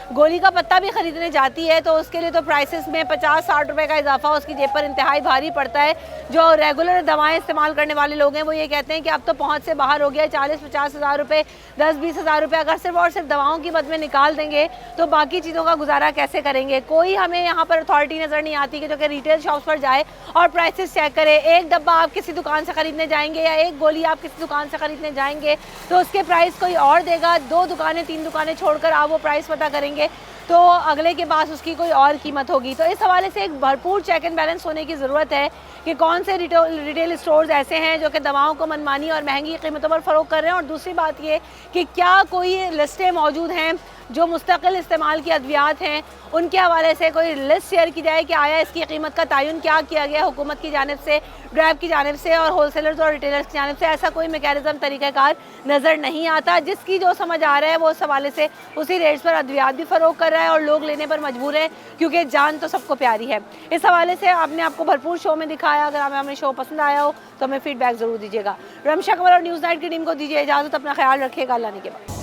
गोली का पत्ता भी ख़रीदने जाती है तो उसके लिए तो प्राइसेस में 50-60 रुपए का इजाफा उसकी जेब पर इंतहाई भारी पड़ता है। जो रेगुलर दवाएं इस्तेमाल करने वाले लोग हैं वो ये कहते हैं कि अब तो पहुंच से बाहर हो गया, 40-50 हज़ार रुपये, 10-20 हज़ार रुपये अगर सिर्फ और सिर्फ दवाओं की मद में निकाल देंगे तो बाकी चीज़ों का गुजारा कैसे करेंगे? कोई हमें यहाँ पर अथॉरिटी नज़र नहीं आती कि जो कि रिटेल शॉप्स पर जाए और प्राइसेस चेक करे। एक डब्बा आप किसी दुकान से ख़रीदने जाएंगे या एक गोली आप किसी दुकान से ख़रीदने जाएंगे तो उसके प्राइस कोई और देगा, 2 दुकानें 3 दुकानें छोड़कर आप वो प्राइस पता करेंगे तो अगले के पास उसकी कोई और कीमत होगी। तो इस हवाले से एक भरपूर चेक एंड बैलेंस होने की ज़रूरत है कि कौन से रिटेल स्टोर्स ऐसे हैं जो कि दवाओं को मनमानी और महंगी कीमतों पर फ़रोख्त कर रहे हैं, और दूसरी बात ये कि क्या कोई लिस्टें मौजूद हैं जो मुस्तकिल इस्तेमाल की अद्वियात हैं उनके हवाले से कोई लिस्ट शेयर की जाए कि आया इसकी कीमत का तयन क्या किया गया हुकूमत की जानिब से, ड्रैब की जानिब से और होलसेलर्स और रिटेलर्स की जानिब से। ऐसा कोई मैकेनिज़्म तरीक़ाकार नज़र नहीं आता। जिसकी जो समझ आ रहा है वो उस हवाले से उसी रेट्स पर अद्वियात भी फ़रोख्त कर रहा है और लोग लेने पर मजबूर है, क्योंकि जान तो सबको प्यारी है। इस हवाले से आपने आपको भरपूर शो में दिखाया। अगर हमें शो पसंद आया हो तो हमें फीडबैक ज़रूर दीजिएगा। रमशा कमर और न्यूज़ नाइट की टीम को दीजिए इजाज़त। अपना ख्याल रखिएगा। अल्लाह ने के बाद।